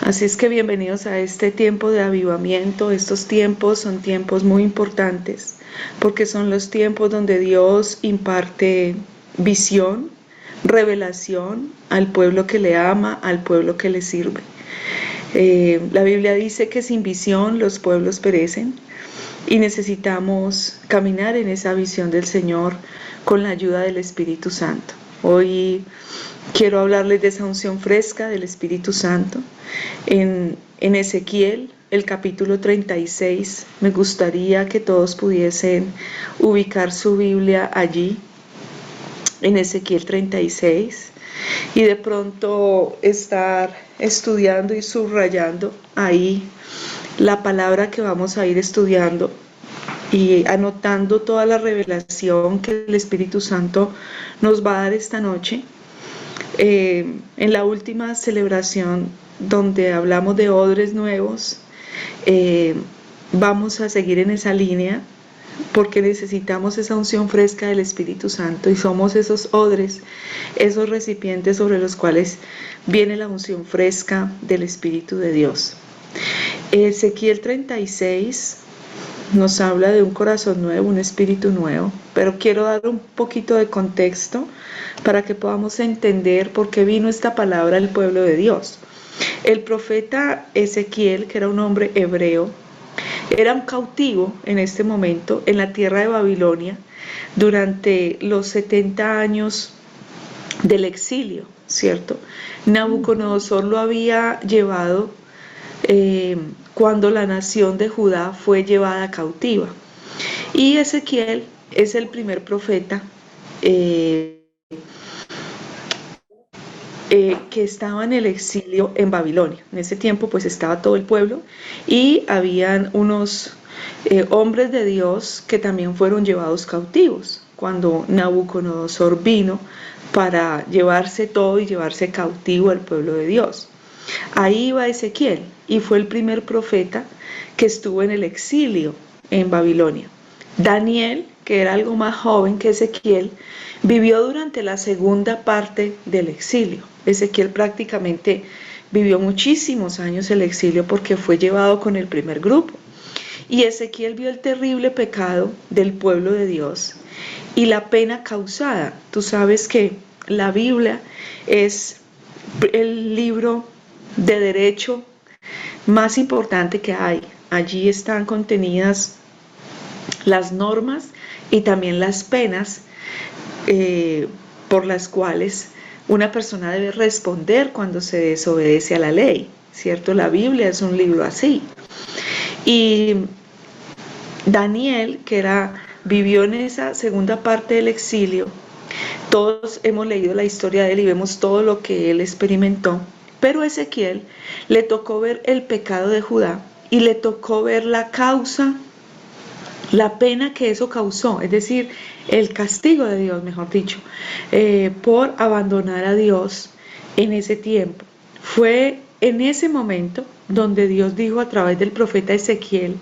Así es que bienvenidos a este tiempo de avivamiento. Estos tiempos son tiempos muy importantes porque son los tiempos donde Dios imparte visión, revelación al pueblo que le ama, al pueblo que le sirve. La Biblia dice que sin visión los pueblos perecen y necesitamos caminar en esa visión del Señor con la ayuda del Espíritu Santo. Hoy quiero hablarles de esa unción fresca del Espíritu Santo. En Ezequiel, el capítulo 36, me gustaría que todos pudiesen ubicar su Biblia allí, en Ezequiel 36, y de pronto estar estudiando y subrayando ahí la palabra que vamos a ir estudiando y anotando toda la revelación que el Espíritu Santo nos va a dar esta noche. En la última celebración donde hablamos de odres nuevos, vamos a seguir en esa línea porque necesitamos esa unción fresca del Espíritu Santo y somos esos odres, esos recipientes sobre los cuales viene la unción fresca del Espíritu de Dios. Ezequiel 36 nos habla de un corazón nuevo, un espíritu nuevo, pero quiero dar un poquito de contexto para que podamos entender por qué vino esta palabra al pueblo de Dios. El profeta Ezequiel, que era un hombre hebreo, era un cautivo en este momento en la tierra de Babilonia durante los 70 años del exilio, ¿cierto? Nabucodonosor lo había llevado cuando la nación de Judá fue llevada cautiva. Y Ezequiel es el primer profeta que estaba en el exilio en Babilonia. En ese tiempo pues estaba todo el pueblo y habían unos hombres de Dios que también fueron llevados cautivos cuando Nabucodonosor vino para llevarse todo y llevarse cautivo al pueblo de Dios. Ahí iba Ezequiel y fue el primer profeta que estuvo en el exilio en Babilonia. Daniel, que era algo más joven que Ezequiel, vivió durante la segunda parte del exilio. Ezequiel prácticamente vivió muchísimos años el exilio porque fue llevado con el primer grupo. Y Ezequiel vio el terrible pecado del pueblo de Dios y la pena causada. Tú sabes que la Biblia es el libro de derecho más importante que hay. Allí están contenidas las normas y también las penas por las cuales una persona debe responder cuando se desobedece a la ley, ¿cierto? La Biblia es un libro así. Y Daniel, que vivió en esa segunda parte del exilio, todos hemos leído la historia de él y vemos todo lo que él experimentó, pero a Ezequiel le tocó ver el pecado de Judá y le tocó ver la causa, la pena que eso causó, es decir, el castigo de Dios, mejor dicho, por abandonar a Dios en ese tiempo. Fue en ese momento donde Dios dijo a través del profeta Ezequiel,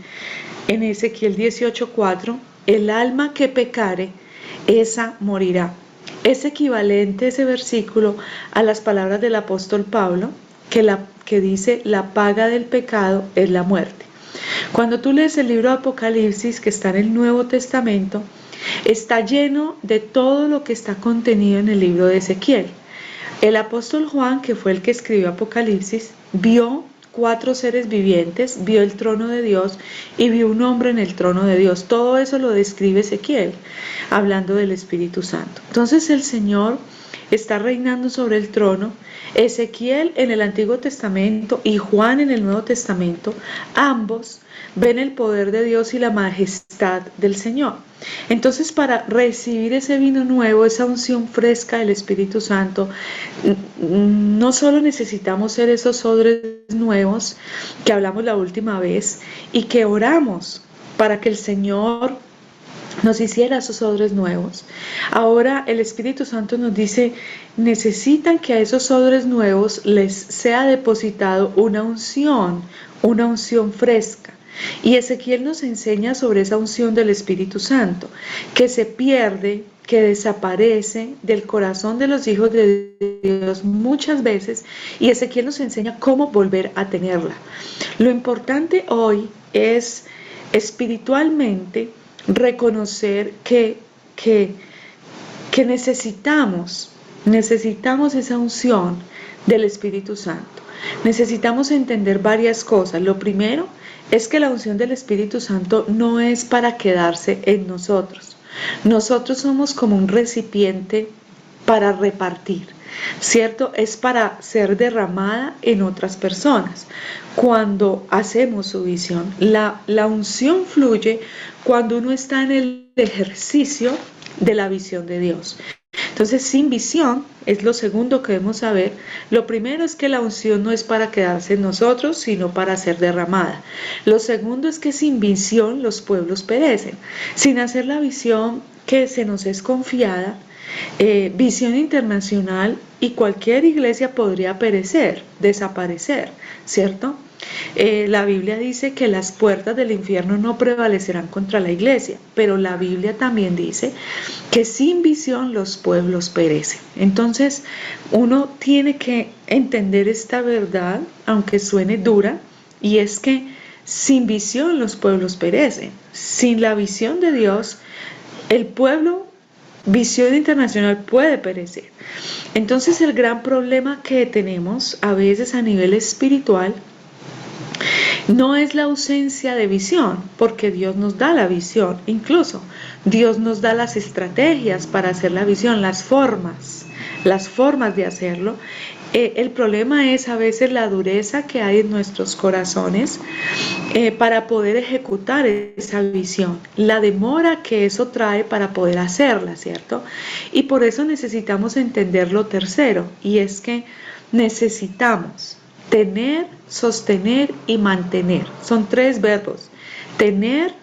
en Ezequiel 18:4, el alma que pecare, esa morirá. Es equivalente ese versículo a las palabras del apóstol Pablo, que dice, la paga del pecado es la muerte. Cuando tú lees el libro de Apocalipsis, que está en el Nuevo Testamento, está lleno de todo lo que está contenido en el libro de Ezequiel. El apóstol Juan, que fue el que escribió Apocalipsis, vio 4 seres vivientes, vio el trono de Dios y vio un hombre en el trono de Dios. Todo eso lo describe Ezequiel, hablando del Espíritu Santo. Entonces el Señor está reinando sobre el trono. Ezequiel en el Antiguo Testamento y Juan en el Nuevo Testamento, ambos ven el poder de Dios y la majestad del Señor. Entonces, para recibir ese vino nuevo, esa unción fresca del Espíritu Santo, no solo necesitamos ser esos odres nuevos que hablamos la última vez y que oramos para que el Señor nos hiciera esos odres nuevos. Ahora el Espíritu Santo nos dice, necesitan que a esos odres nuevos les sea depositado una unción fresca. Y Ezequiel nos enseña sobre esa unción del Espíritu Santo, que se pierde que desaparece del corazón de los hijos de Dios muchas veces, y Ezequiel nos enseña cómo volver a tenerla. Lo importante hoy es espiritualmente reconocer que necesitamos esa unción del Espíritu Santo. Necesitamos entender varias cosas. Lo primero es que la unción del Espíritu Santo no es para quedarse en nosotros. Nosotros somos como un recipiente para repartir, ¿cierto? Es para ser derramada en otras personas. Cuando hacemos su visión, la unción fluye cuando uno está en el ejercicio de la visión de Dios. Entonces, sin visión es lo segundo que debemos saber. Lo primero es que la unción no es para quedarse en nosotros, sino para ser derramada. Lo segundo es que sin visión los pueblos perecen. Sin hacer la visión que se nos es confiada, visión internacional y cualquier iglesia podría perecer, desaparecer, ¿cierto? La Biblia dice que las puertas del infierno no prevalecerán contra la iglesia, pero la Biblia también dice que sin visión los pueblos perecen. Entonces, uno tiene que entender esta verdad, aunque suene dura, y es que sin visión los pueblos perecen. Sin la visión de Dios, el pueblo, visión internacional, puede perecer. Entonces, el gran problema que tenemos a veces a nivel espiritual no es la ausencia de visión, porque Dios nos da la visión, incluso Dios nos da las estrategias para hacer la visión, las formas de hacerlo. El problema es a veces la dureza que hay en nuestros corazones para poder ejecutar esa visión, la demora que eso trae para poder hacerla, ¿cierto? Y por eso necesitamos entender lo tercero, y es que necesitamos tener, sostener y mantener. Son 3 verbos: tener,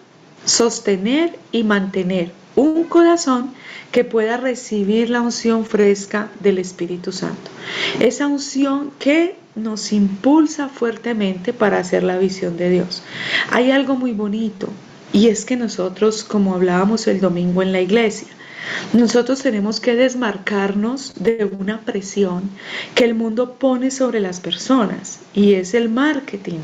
sostener y mantener un corazón que pueda recibir la unción fresca del Espíritu Santo. Esa unción que nos impulsa fuertemente para hacer la visión de Dios. Hay algo muy bonito, y es que nosotros, como hablábamos el domingo en la iglesia, nosotros tenemos que desmarcarnos de una presión que el mundo pone sobre las personas, y es el marketing,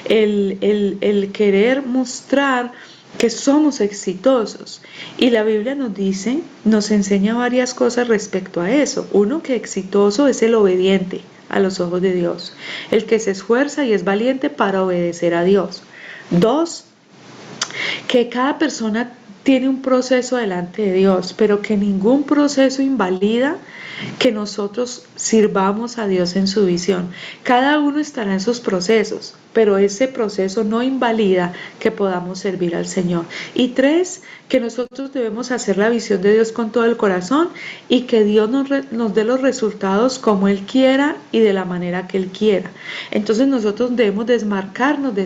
el querer mostrar que somos exitosos. Y la Biblia nos dice, nos enseña varias cosas respecto a eso. Uno, que exitoso es el obediente a los ojos de Dios, el que se esfuerza y es valiente para obedecer a Dios. 2, que cada persona tiene un proceso delante de Dios, pero que ningún proceso invalida que nosotros sirvamos a Dios en su visión. Cada uno estará en sus procesos, pero ese proceso no invalida que podamos servir al Señor. Y 3, que nosotros debemos hacer la visión de Dios con todo el corazón, y que Dios nos dé los resultados como Él quiera y de la manera que Él quiera. Entonces nosotros debemos desmarcarnos de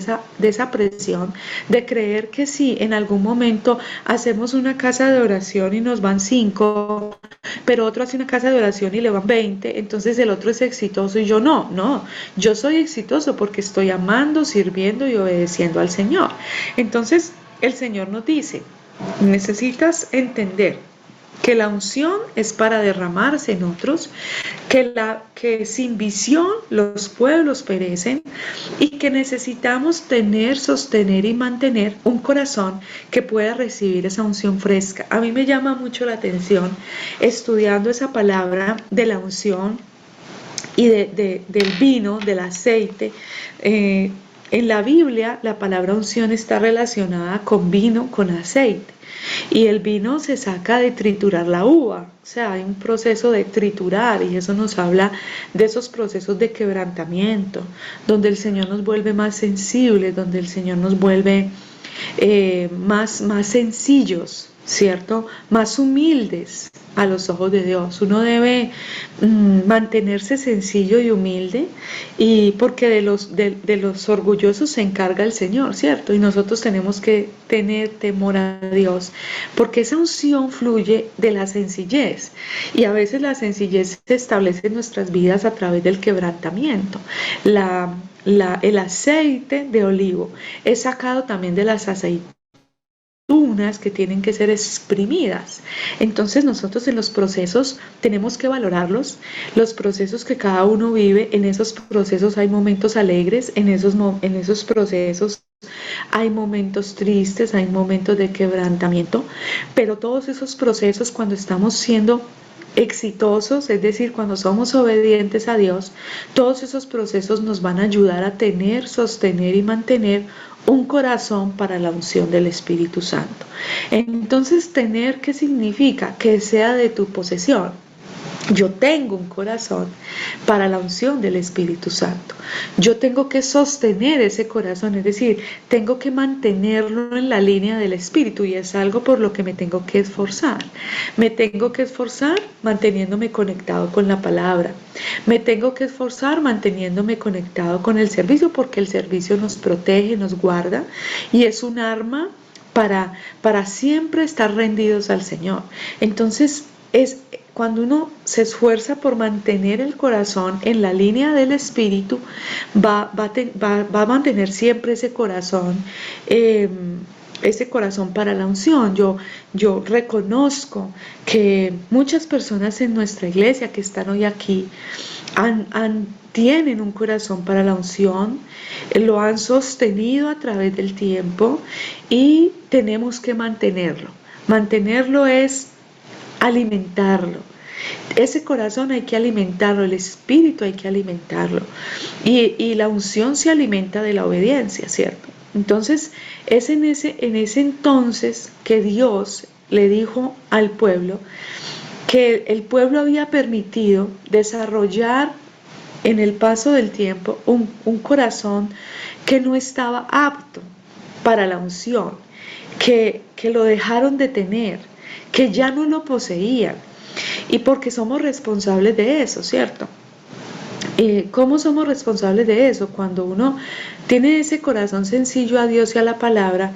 esa presión de creer que si en algún momento hacemos una casa de oración y nos van 5, pero otro hace una casa de oración y le van 20, entonces el otro es exitoso y yo no, yo soy exitoso porque estoy amando, sirviendo y obedeciendo al Señor. Entonces el Señor nos dice, necesitas entender que la unción es para derramarse en otros, que sin visión los pueblos perecen, y que necesitamos tener, sostener y mantener un corazón que pueda recibir esa unción fresca. A mí me llama mucho la atención, estudiando esa palabra de la unción y del vino, del aceite. En la Biblia la palabra unción está relacionada con vino, con aceite. Y el vino se saca de triturar la uva, o sea, hay un proceso de triturar, y eso nos habla de esos procesos de quebrantamiento, donde el Señor nos vuelve más sensibles, donde el Señor nos vuelve más sencillos, ¿cierto? Más humildes a los ojos de Dios. Uno debe mantenerse sencillo y humilde, y porque de los orgullosos se encarga el Señor, ¿cierto? Y nosotros tenemos que tener temor a Dios, porque esa unción fluye de la sencillez, y a veces la sencillez se establece en nuestras vidas a través del quebrantamiento. El aceite de olivo es sacado también de las aceitunas, unas que tienen que ser exprimidas. Entonces nosotros en los procesos tenemos que valorarlos, los procesos que cada uno vive. En esos procesos hay momentos alegres, en esos procesos hay momentos tristes, hay momentos de quebrantamiento, pero todos esos procesos, cuando estamos siendo exitosos, es decir, cuando somos obedientes a Dios, todos esos procesos nos van a ayudar a tener, sostener y mantener un corazón para la unción del Espíritu Santo. Entonces, tener, ¿qué significa? Que sea de tu posesión. Yo tengo un corazón para la unción del Espíritu Santo. Yo tengo que sostener ese corazón, es decir, tengo que mantenerlo en la línea del Espíritu, y es algo por lo que me tengo que esforzar. Me tengo que esforzar manteniéndome conectado con la palabra. Me tengo que esforzar manteniéndome conectado con el servicio, porque el servicio nos protege, nos guarda, y es un arma para siempre estar rendidos al Señor. Entonces, cuando uno se esfuerza por mantener el corazón en la línea del Espíritu, va a mantener siempre ese corazón para la unción. Yo reconozco que muchas personas en nuestra iglesia que están hoy aquí tienen un corazón para la unción, lo han sostenido a través del tiempo, y tenemos que mantenerlo. Mantenerlo es alimentarlo. Ese corazón hay que alimentarlo, el espíritu hay que alimentarlo. Y la unción se alimenta de la obediencia, ¿cierto? Entonces, es en ese entonces que Dios le dijo al pueblo que el pueblo había permitido desarrollar en el paso del tiempo un corazón que no estaba apto para la unción, que lo dejaron de tener, que ya no lo poseían, y porque somos responsables de eso, ¿cierto? ¿Cómo somos responsables de eso? Cuando uno tiene ese corazón sencillo a Dios y a la palabra,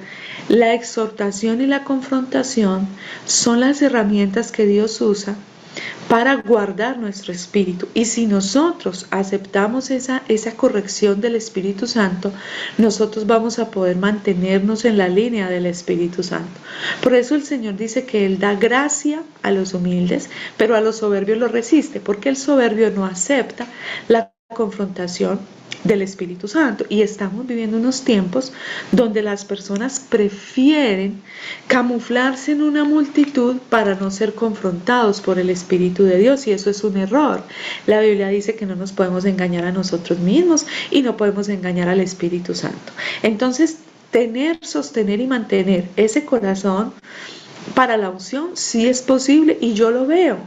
la exhortación y la confrontación son las herramientas que Dios usa para guardar nuestro espíritu. Y si nosotros aceptamos esa corrección del Espíritu Santo, nosotros vamos a poder mantenernos en la línea del Espíritu Santo. Por eso el Señor dice que Él da gracia a los humildes, pero a los soberbios los resiste, porque el soberbio no acepta la confrontación del Espíritu Santo. Y estamos viviendo unos tiempos donde las personas prefieren camuflarse en una multitud para no ser confrontados por el Espíritu de Dios, y eso es un error. La Biblia dice que no nos podemos engañar a nosotros mismos y no podemos engañar al Espíritu Santo. Entonces, sostener y mantener ese corazón para la unción sí es posible, y yo lo veo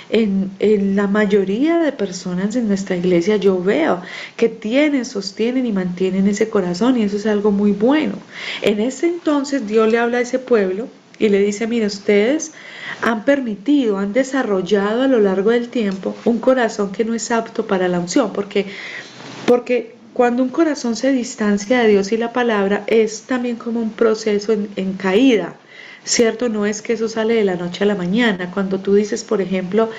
en la mayoría de personas en nuestra iglesia. Yo veo que sostienen y mantienen ese corazón, y eso es algo muy bueno. En ese entonces Dios le habla a ese pueblo y le dice: mire, ustedes han desarrollado a lo largo del tiempo un corazón que no es apto para la unción, porque cuando un corazón se distancia de Dios y la palabra, es también como un proceso en caída, ¿cierto? No es que eso sale de la noche a la mañana. Cuando tú dices, por ejemplo,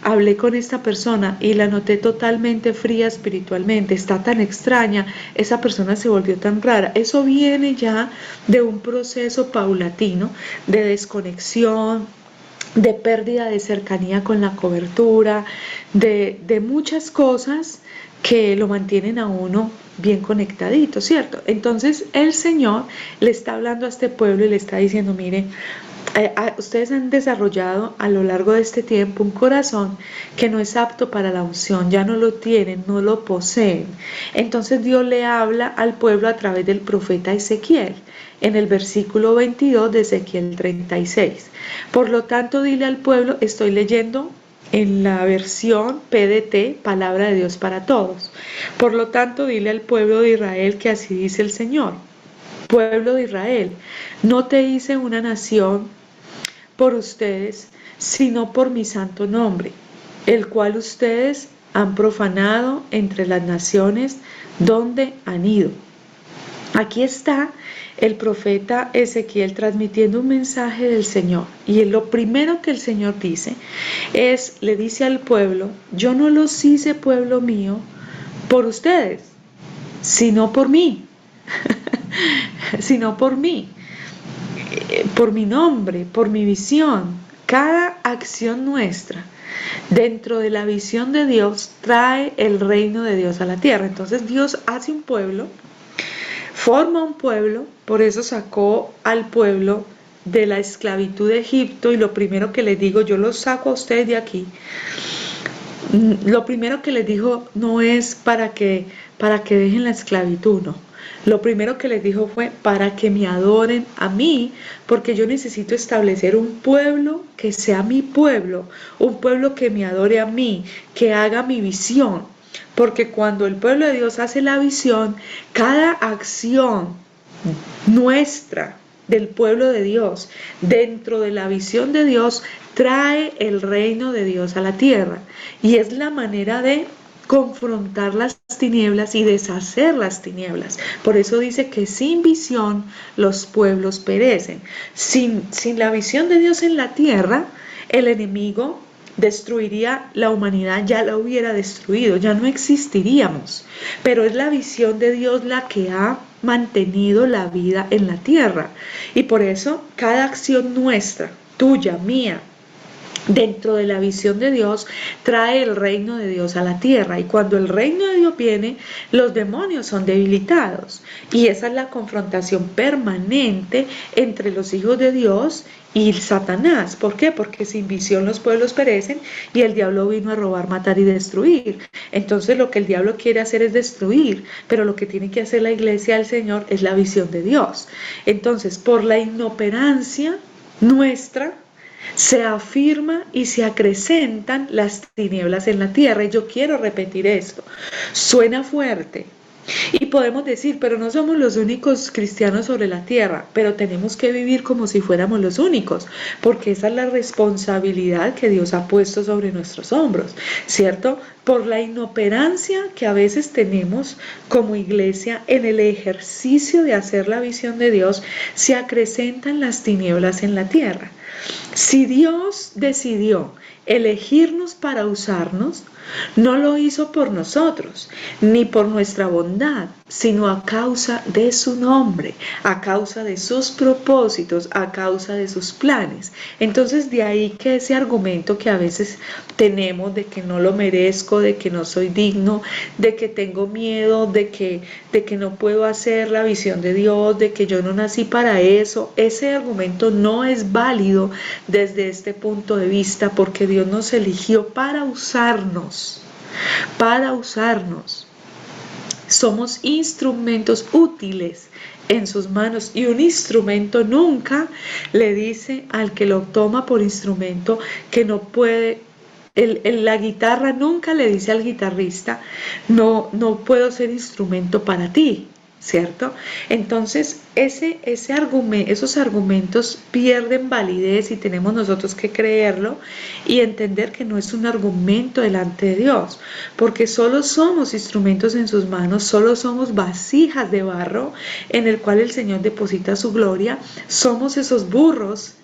hablé con esta persona y la noté totalmente fría espiritualmente, está tan extraña, esa persona se volvió tan rara, eso viene ya de un proceso paulatino de desconexión, de pérdida de cercanía con la cobertura, de muchas cosas que lo mantienen a uno bien conectadito, ¿cierto? Entonces el Señor le está hablando a este pueblo y le está diciendo: miren, ustedes han desarrollado a lo largo de este tiempo un corazón que no es apto para la unción, ya no lo tienen, no lo poseen. Entonces Dios le habla al pueblo a través del profeta Ezequiel, en el versículo 22 de Ezequiel 36. Por lo tanto, dile al pueblo, estoy leyendo en la versión PDT, Palabra de Dios para Todos. Por lo tanto, dile al pueblo de Israel que así dice el Señor: pueblo de Israel, no te hice una nación por ustedes, sino por mi santo nombre, el cual ustedes han profanado entre las naciones donde han ido. Aquí está el profeta Ezequiel transmitiendo un mensaje del Señor, y lo primero que el Señor le dice al pueblo: yo no los hice, pueblo mío, por ustedes, sino por mí, sino por mí. por mi nombre, por mi visión. Cada acción nuestra dentro de la visión de Dios trae el reino de Dios a la tierra. Entonces Dios hace un pueblo, forma un pueblo, por eso sacó al pueblo de la esclavitud de Egipto, y lo primero que les digo, yo los saco a ustedes de aquí. Lo primero que les dijo no es para que dejen la esclavitud, no. Lo primero que les dijo fue para que me adoren a mí, porque yo necesito establecer un pueblo que sea mi pueblo, un pueblo que me adore a mí, que haga mi visión. Porque cuando el pueblo de Dios hace la visión, cada acción nuestra del pueblo de Dios dentro de la visión de Dios trae el reino de Dios a la tierra, y es la manera de confrontar las tinieblas y deshacer las tinieblas. Por eso dice que sin visión los pueblos perecen. Sin la visión de Dios en la tierra, el enemigo destruiría la humanidad, ya la hubiera destruido, ya no existiríamos. Pero es la visión de Dios la que ha mantenido la vida en la tierra. Y por eso cada acción nuestra, tuya, mía, dentro de la visión de Dios, trae el reino de Dios a la tierra. Y cuando el reino de Dios viene, los demonios son debilitados. Y esa es la confrontación permanente entre los hijos de Dios y Satanás. ¿Por qué? Porque sin visión los pueblos perecen, y el diablo vino a robar, matar y destruir. Entonces lo que el diablo quiere hacer es destruir, pero lo que tiene que hacer la iglesia del Señor es la visión de Dios. Entonces, por la inoperancia nuestra, se afirma y se acrecentan las tinieblas en la tierra. Y yo quiero repetir esto. Suena fuerte. Y podemos decir, pero no somos los únicos cristianos sobre la tierra, pero tenemos que vivir como si fuéramos los únicos, porque esa es la responsabilidad que Dios ha puesto sobre nuestros hombros, ¿cierto? Por la inoperancia que a veces tenemos como iglesia en el ejercicio de hacer la visión de Dios, se acrecentan las tinieblas en la tierra. Si Dios decidió elegirnos para usarnos, no lo hizo por nosotros, ni por nuestra bondad, sino a causa de su nombre, a causa de sus propósitos, a causa de sus planes. Entonces de ahí que ese argumento que a veces tenemos de que no lo merezco, de que no soy digno, de que tengo miedo, de que no puedo hacer la visión de Dios, de que yo no nací para eso, ese argumento no es válido desde este punto de vista, porque Dios nos eligió para usarnos. Somos instrumentos útiles en sus manos, y un instrumento nunca le dice al que lo toma por instrumento que no puede. La guitarra nunca le dice al guitarrista, no puedo ser instrumento para ti, ¿cierto? Entonces esos argumentos pierden validez, y tenemos nosotros que creerlo y entender que no es un argumento delante de Dios, porque solo somos instrumentos en sus manos, solo somos vasijas de barro en el cual el Señor deposita su gloria. Somos esos burros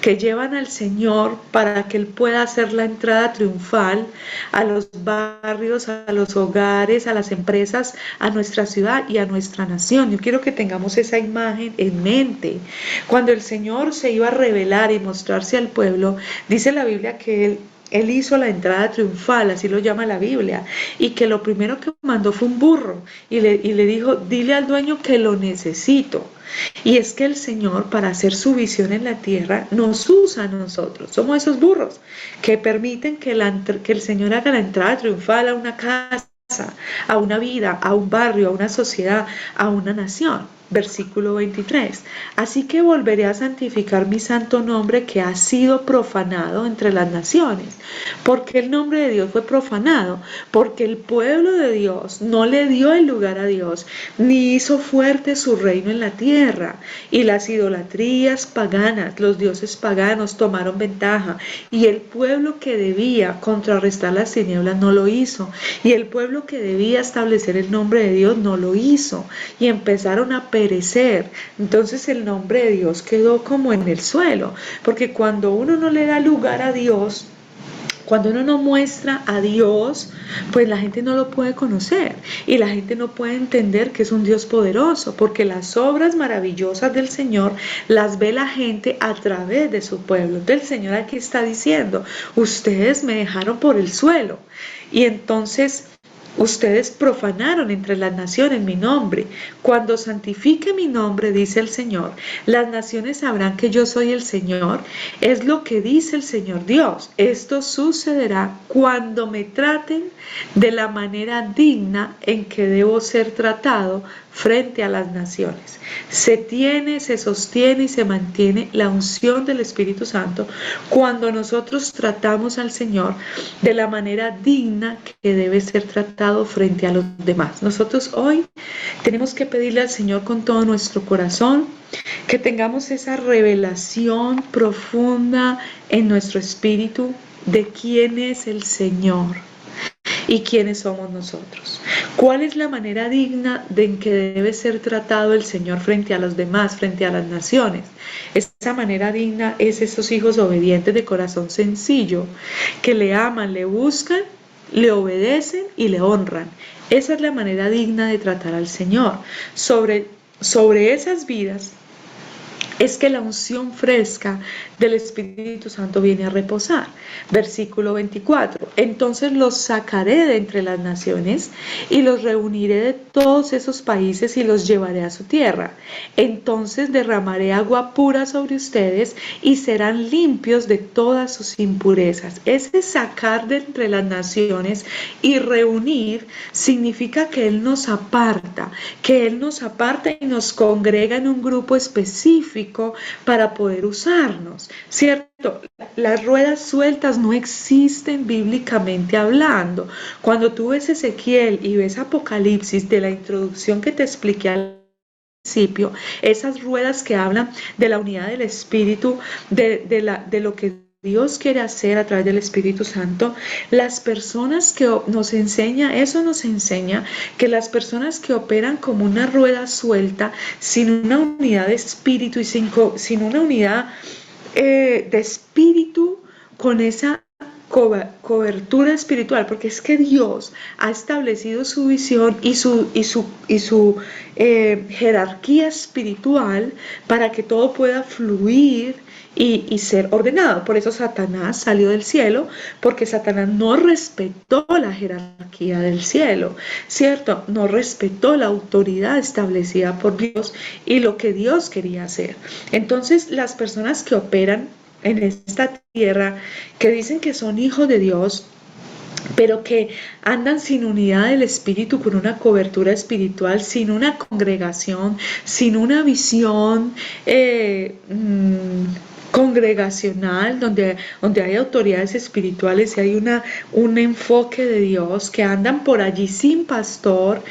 que llevan al Señor para que Él pueda hacer la entrada triunfal a los barrios, a los hogares, a las empresas, a nuestra ciudad y a nuestra nación. Yo quiero que tengamos esa imagen en mente. Cuando el Señor se iba a revelar y mostrarse al pueblo, dice la Biblia que Él hizo la entrada triunfal, así lo llama la Biblia, y que lo primero que mandó fue un burro, y le dijo, dile al dueño que lo necesito. Y es que el Señor, para hacer su visión en la tierra, nos usa a nosotros. Somos esos burros que permiten que el Señor haga la entrada triunfal a una casa, a una vida, a un barrio, a una sociedad, a una nación. Versículo 23. Así que volveré a santificar mi santo nombre, que ha sido profanado entre las naciones. Porque el nombre de Dios fue profanado, porque el pueblo de Dios no le dio el lugar a Dios, ni hizo fuerte su reino en la tierra. Y las idolatrías paganas, los dioses paganos tomaron ventaja, y el pueblo que debía contrarrestar las tinieblas no lo hizo, y el pueblo que debía establecer el nombre de Dios no lo hizo, y empezaron a perecer. Entonces el nombre de Dios quedó como en el suelo, porque cuando uno no le da lugar a Dios, Cuando uno no muestra a Dios, pues la gente no lo puede conocer y la gente no puede entender que es un Dios poderoso, porque las obras maravillosas del Señor las ve la gente a través de su pueblo. Entonces el Señor aquí está diciendo, ustedes me dejaron por el suelo y entonces ustedes profanaron entre las naciones mi nombre. Cuando santifique mi nombre, dice el Señor, las naciones sabrán que yo soy el Señor. Es lo que dice el Señor Dios. Esto sucederá cuando me traten de la manera digna en que debo ser tratado frente a las naciones. Se tiene, se sostiene y se mantiene la unción del Espíritu Santo cuando nosotros tratamos al Señor de la manera digna que debe ser tratado frente a los demás. Nosotros hoy tenemos que pedirle al Señor con todo nuestro corazón que tengamos esa revelación profunda en nuestro espíritu de quién es el Señor y quiénes somos nosotros. ¿Cuál es la manera digna en que debe ser tratado el Señor frente a los demás, frente a las naciones? Esa manera digna es esos hijos obedientes de corazón sencillo, que le aman, le buscan, le obedecen y le honran. Esa es la manera digna de tratar al Señor. Sobre esas vidas es que la unción fresca del Espíritu Santo viene a reposar. Versículo 24. Entonces los sacaré de entre las naciones y los reuniré de todos esos países y los llevaré a su tierra. Entonces derramaré agua pura sobre ustedes y serán limpios de todas sus impurezas. Ese sacar de entre las naciones y reunir significa que Él nos aparta, y nos congrega en un grupo específico para poder usarnos, ¿cierto? Las ruedas sueltas no existen bíblicamente hablando. Cuando tú ves Ezequiel y ves Apocalipsis, de la introducción que te expliqué al principio, esas ruedas que hablan de la unidad del Espíritu, de lo que Dios quiere hacer a través del Espíritu Santo, las personas que nos enseña que las personas que operan como una rueda suelta, sin una unidad de espíritu y sin una unidad de espíritu con esa cobertura espiritual, porque es que Dios ha establecido su visión y su jerarquía espiritual para que todo pueda fluir y ser ordenado. Por eso Satanás salió del cielo, porque Satanás no respetó la jerarquía del cielo, ¿cierto? No respetó la autoridad establecida por Dios y lo que Dios quería hacer. Entonces, las personas que operan en esta tierra, que dicen que son hijos de Dios, pero que andan sin unidad del espíritu, con una cobertura espiritual, sin una congregación, sin una visión congregacional, donde hay autoridades espirituales y hay un enfoque de Dios, que andan por allí sin pastor,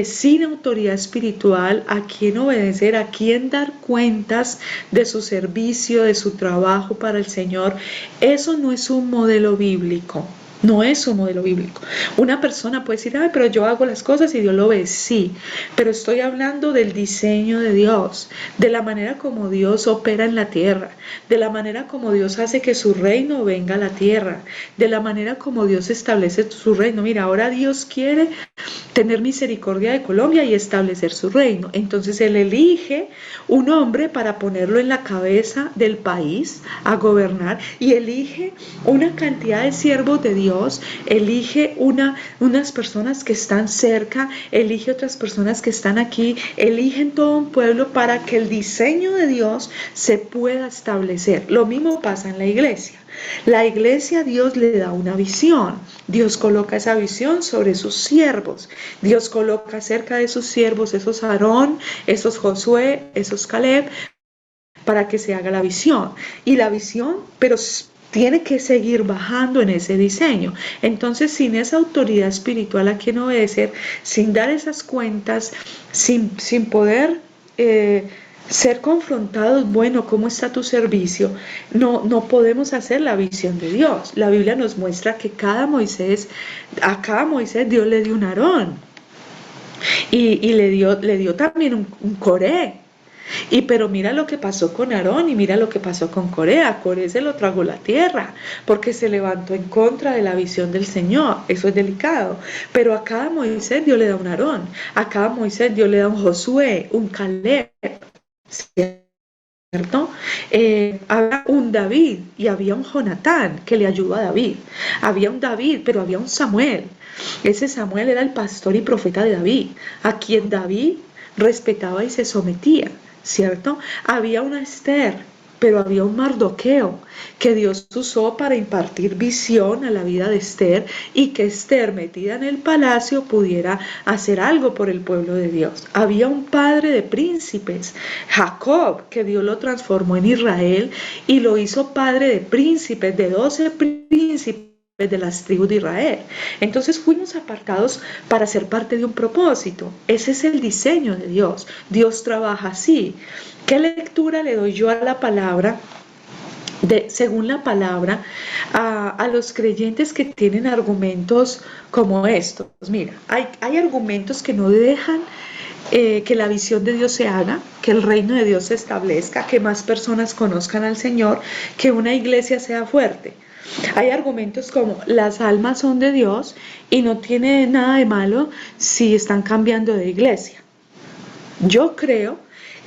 sin autoridad espiritual, a quien obedecer, a quien dar cuentas de su servicio, de su trabajo para el Señor. Eso no es un modelo bíblico. No es un modelo bíblico. Una persona puede decir, ay, pero yo hago las cosas y Dios lo ve. Sí, pero estoy hablando del diseño de Dios, de la manera como Dios opera en la tierra, de la manera como Dios hace que su reino venga a la tierra, de la manera como Dios establece su reino. Mira, ahora Dios quiere tener misericordia de Colombia y establecer su reino. Entonces Él elige un hombre para ponerlo en la cabeza del país a gobernar, y elige una cantidad de siervos de Dios, elige unas personas que están cerca, elige otras personas que están aquí, eligen todo un pueblo para que el diseño de Dios se pueda establecer. Lo mismo pasa en la iglesia. La iglesia, Dios le da una visión. Dios coloca esa visión sobre sus siervos. Dios coloca cerca de sus siervos esos Aarón, esos Josué, esos Caleb, para que se haga la visión. Y la visión, pero tiene que seguir bajando en ese diseño. Entonces, sin esa autoridad espiritual a quien obedecer, sin dar esas cuentas, sin poder ser confrontados, bueno, ¿cómo está tu servicio? No podemos hacer la visión de Dios. La Biblia nos muestra que a cada Moisés Dios le dio un Aarón y le dio también un Coré. Pero mira lo que pasó con Aarón y mira lo que pasó con Corea. Corea se lo tragó la tierra porque se levantó en contra de la visión del Señor. Eso es delicado. Pero a cada Moisés Dios le da un Aarón. A cada Moisés Dios le da un Josué, un Caleb. ¿Cierto? Había un David y había un Jonatán que le ayudó a David. Había un David, pero había un Samuel. Ese Samuel era el pastor y profeta de David, a quien David respetaba y se sometía, ¿cierto? Había una Esther, pero había un Mardoqueo que Dios usó para impartir visión a la vida de Esther y que Esther, metida en el palacio, pudiera hacer algo por el pueblo de Dios. Había un padre de príncipes, Jacob, que Dios lo transformó en Israel y lo hizo padre de príncipes, de 12 príncipes de las tribus de Israel. Entonces fuimos apartados para ser parte de un propósito. Ese es el diseño de Dios. Dios trabaja así. ¿Qué lectura le doy yo a la palabra? Según la palabra, a los creyentes que tienen argumentos como estos. Mira, hay argumentos que no dejan que la visión de Dios se haga, que el reino de Dios se establezca, que más personas conozcan al Señor, que una iglesia sea fuerte. Hay argumentos como las almas son de Dios y no tiene nada de malo si están cambiando de iglesia. Yo creo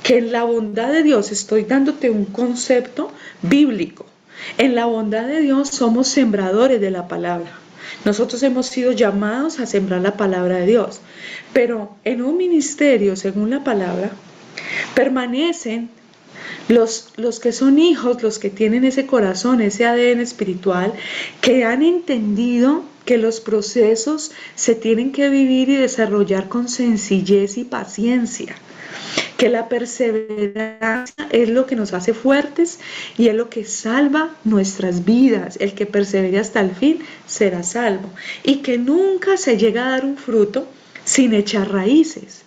que en la bondad de Dios estoy dándote un concepto bíblico. En la bondad de Dios somos sembradores de la palabra. Nosotros hemos sido llamados a sembrar la palabra de Dios. Pero en un ministerio, según la palabra, permanecen los que son hijos, los que tienen ese corazón, ese ADN espiritual, que han entendido que los procesos se tienen que vivir y desarrollar con sencillez y paciencia, que la perseverancia es lo que nos hace fuertes y es lo que salva nuestras vidas. El que persevere hasta el fin será salvo, y que nunca se llega a dar un fruto sin echar raíces.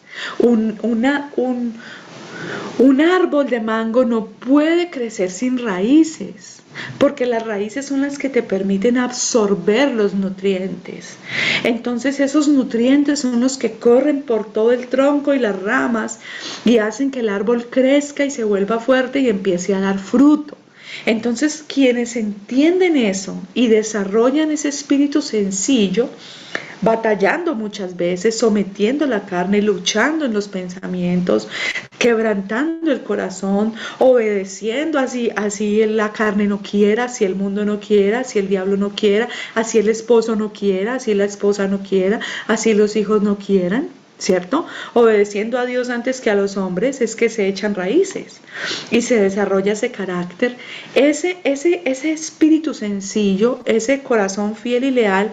Un árbol de mango no puede crecer sin raíces, porque las raíces son las que te permiten absorber los nutrientes. Entonces esos nutrientes son los que corren por todo el tronco y las ramas y hacen que el árbol crezca y se vuelva fuerte y empiece a dar fruto. Entonces quienes entienden eso y desarrollan ese espíritu sencillo, batallando muchas veces, sometiendo la carne, luchando en los pensamientos, quebrantando el corazón, obedeciendo así la carne no quiera, así el mundo no quiera, así el diablo no quiera, así el esposo no quiera, así la esposa no quiera, así los hijos no quieran, ¿cierto? Obedeciendo a Dios antes que a los hombres, es que se echan raíces y se desarrolla ese carácter, ese espíritu sencillo, ese corazón fiel y leal.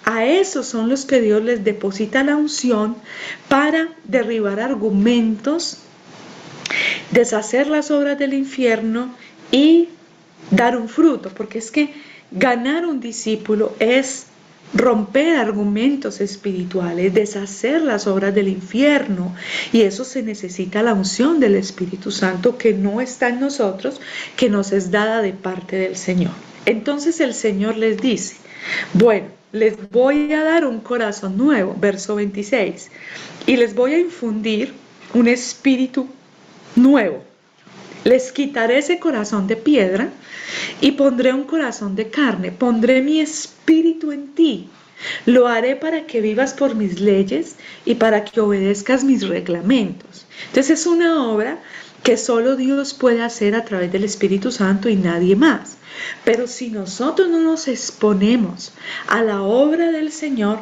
A esos son los que Dios les deposita la unción para derribar argumentos, deshacer las obras del infierno y dar un fruto, porque es que ganar un discípulo es romper argumentos espirituales, deshacer las obras del infierno, y eso se necesita la unción del Espíritu Santo, que no está en nosotros, que nos es dada de parte del Señor. Entonces el Señor les dice, bueno, les voy a dar un corazón nuevo, verso 26, y les voy a infundir un espíritu nuevo. Les quitaré ese corazón de piedra y pondré un corazón de carne. Pondré mi espíritu en ti. Lo haré para que vivas por mis leyes y para que obedezcas mis reglamentos. Entonces es una obra que solo Dios puede hacer a través del Espíritu Santo y nadie más. Pero si nosotros no nos exponemos a la obra del Señor,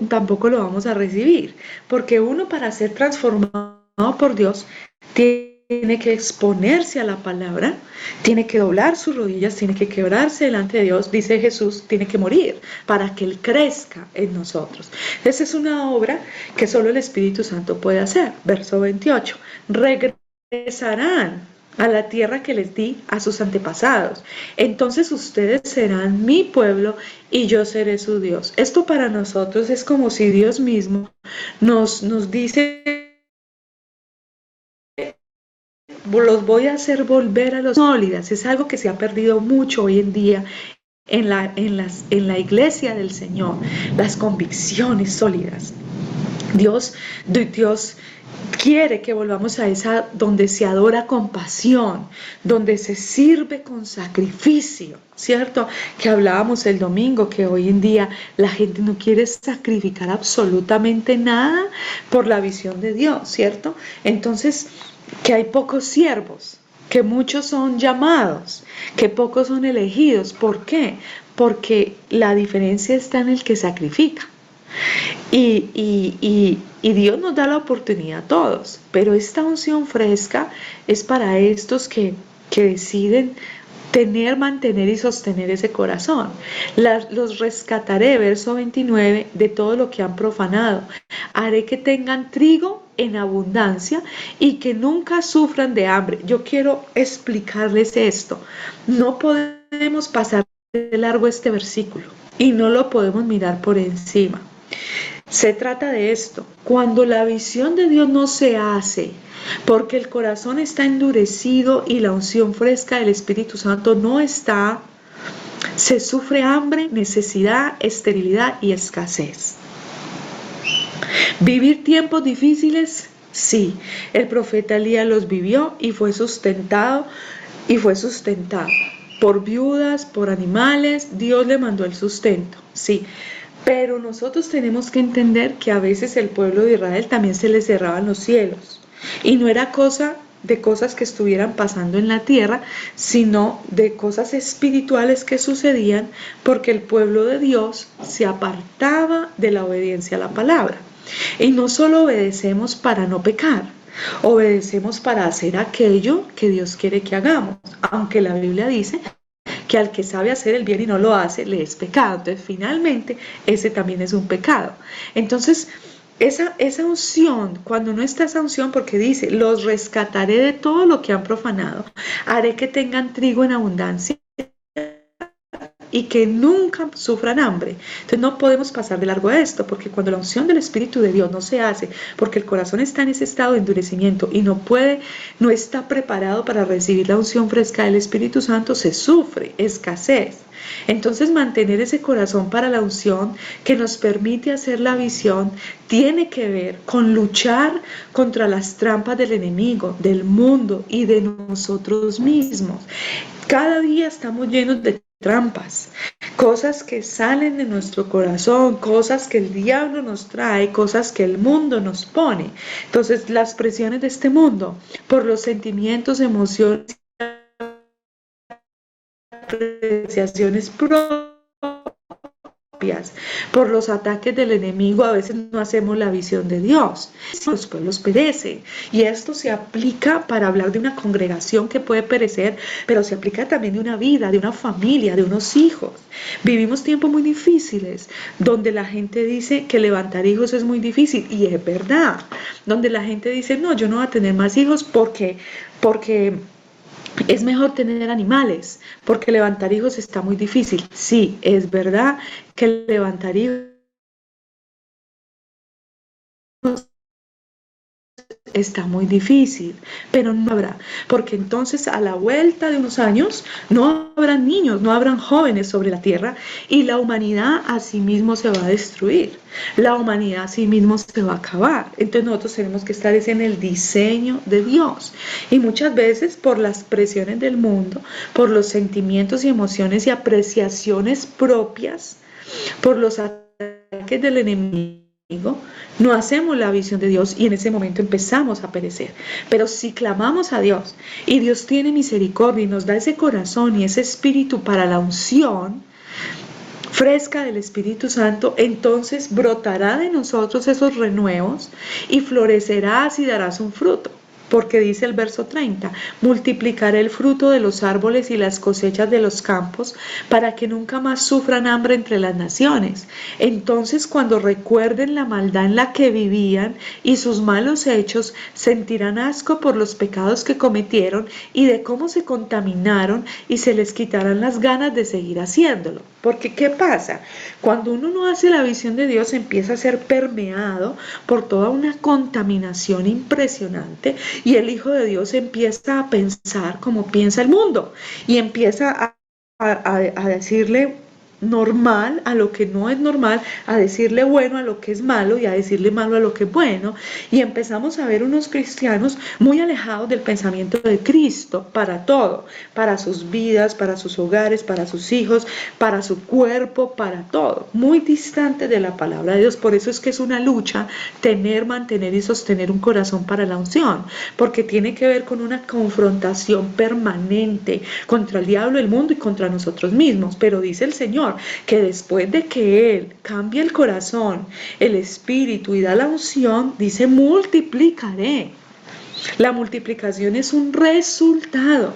tampoco lo vamos a recibir. Porque uno, para ser transformado por Dios, tiene que exponerse a la palabra, tiene que doblar sus rodillas, tiene que quebrarse delante de Dios, dice Jesús, tiene que morir para que Él crezca en nosotros. Esa es una obra que solo el Espíritu Santo puede hacer. Verso 28, regresarán a la tierra que les di a sus antepasados. Entonces ustedes serán mi pueblo y yo seré su Dios. Esto para nosotros es como si Dios mismo nos dice, los voy a hacer volver a los sólidas. Es algo que se ha perdido mucho hoy en día en la iglesia del Señor, las convicciones sólidas. Dios quiere que volvamos a esa donde se adora con pasión, donde se sirve con sacrificio, ¿cierto? Que hablábamos el domingo, que hoy en día la gente no quiere sacrificar absolutamente nada por la visión de Dios, ¿cierto? Entonces, que hay pocos siervos, que muchos son llamados, que pocos son elegidos. ¿Por qué? Porque la diferencia está en el que sacrifica. Y Dios nos da la oportunidad a todos, pero esta unción fresca es para estos que deciden tener, mantener y sostener ese corazón. Los rescataré, verso 29, de todo lo que han profanado. Haré que tengan trigo en abundancia y que nunca sufran de hambre. Yo quiero explicarles esto. No podemos pasar de largo este versículo y no lo podemos mirar por encima. Se trata de esto: cuando la visión de Dios no se hace porque el corazón está endurecido y la unción fresca del Espíritu Santo no está, se sufre hambre, necesidad, esterilidad y escasez. ¿Vivir tiempos difíciles? Sí, el profeta Elías los vivió y fue sustentado por viudas, por animales. Dios le mandó el sustento, sí. Pero nosotros tenemos que entender que a veces el pueblo de Israel también se le cerraban los cielos. Y no era cosa de cosas que estuvieran pasando en la tierra, sino de cosas espirituales que sucedían porque el pueblo de Dios se apartaba de la obediencia a la palabra. Y no solo obedecemos para no pecar, obedecemos para hacer aquello que Dios quiere que hagamos, aunque la Biblia dice que al que sabe hacer el bien y no lo hace, le es pecado. Entonces, finalmente, ese también es un pecado. Entonces, esa unción, cuando no está esa unción, porque dice, los rescataré de todo lo que han profanado, haré que tengan trigo en abundancia y que nunca sufran hambre. Entonces no podemos pasar de largo a esto, porque cuando la unción del Espíritu de Dios no se hace, porque el corazón está en ese estado de endurecimiento y no está preparado para recibir la unción fresca del Espíritu Santo, se sufre escasez. Entonces mantener ese corazón para la unción que nos permite hacer la visión tiene que ver con luchar contra las trampas del enemigo, del mundo y de nosotros mismos. Cada día estamos llenos de trampas, cosas que salen de nuestro corazón, cosas que el diablo nos trae, cosas que el mundo nos pone. Entonces, las presiones de este mundo, por los sentimientos, emociones, apreciaciones propias, por los ataques del enemigo, a veces no hacemos la visión de Dios. Los pueblos perecen. Y esto se aplica para hablar de una congregación que puede perecer, pero se aplica también de una vida, de una familia, de unos hijos. Vivimos tiempos muy difíciles, donde la gente dice que levantar hijos es muy difícil, y es verdad. Donde la gente dice, no, yo no voy a tener más hijos porque es mejor tener animales, porque levantar hijos está muy difícil. Sí, es verdad que levantar hijos está muy difícil, pero no habrá, porque entonces a la vuelta de unos años no habrán niños, no habrán jóvenes sobre la tierra, y la humanidad a sí mismo se va a destruir, la humanidad a sí mismo se va a acabar. Entonces nosotros tenemos que estar en el diseño de Dios, y muchas veces por las presiones del mundo, por los sentimientos y emociones y apreciaciones propias, por los ataques del enemigo, no hacemos la visión de Dios y en ese momento empezamos a perecer. Pero si clamamos a Dios y Dios tiene misericordia y nos da ese corazón y ese espíritu para la unción fresca del Espíritu Santo, entonces brotará de nosotros esos renuevos y florecerás y darás un fruto. Porque dice el verso 30, multiplicaré el fruto de los árboles y las cosechas de los campos para que nunca más sufran hambre entre las naciones. Entonces cuando recuerden la maldad en la que vivían y sus malos hechos, sentirán asco por los pecados que cometieron y de cómo se contaminaron, y se les quitarán las ganas de seguir haciéndolo. Porque ¿qué pasa? Cuando uno no hace la visión de Dios, empieza a ser permeado por toda una contaminación impresionante, y el Hijo de Dios empieza a pensar como piensa el mundo y empieza a decirle normal a lo que no es normal, a decirle bueno a lo que es malo y a decirle malo a lo que es bueno. Y empezamos a ver unos cristianos muy alejados del pensamiento de Cristo para todo, para sus vidas, para sus hogares, para sus hijos, para su cuerpo, para todo, muy distante de la palabra de Dios. Por eso es que es una lucha tener, mantener y sostener un corazón para la unción, porque tiene que ver con una confrontación permanente contra el diablo, el mundo y contra nosotros mismos. Pero dice el Señor que después de que Él cambie el corazón, el espíritu y da la unción, dice multiplicaré. La multiplicación es un resultado,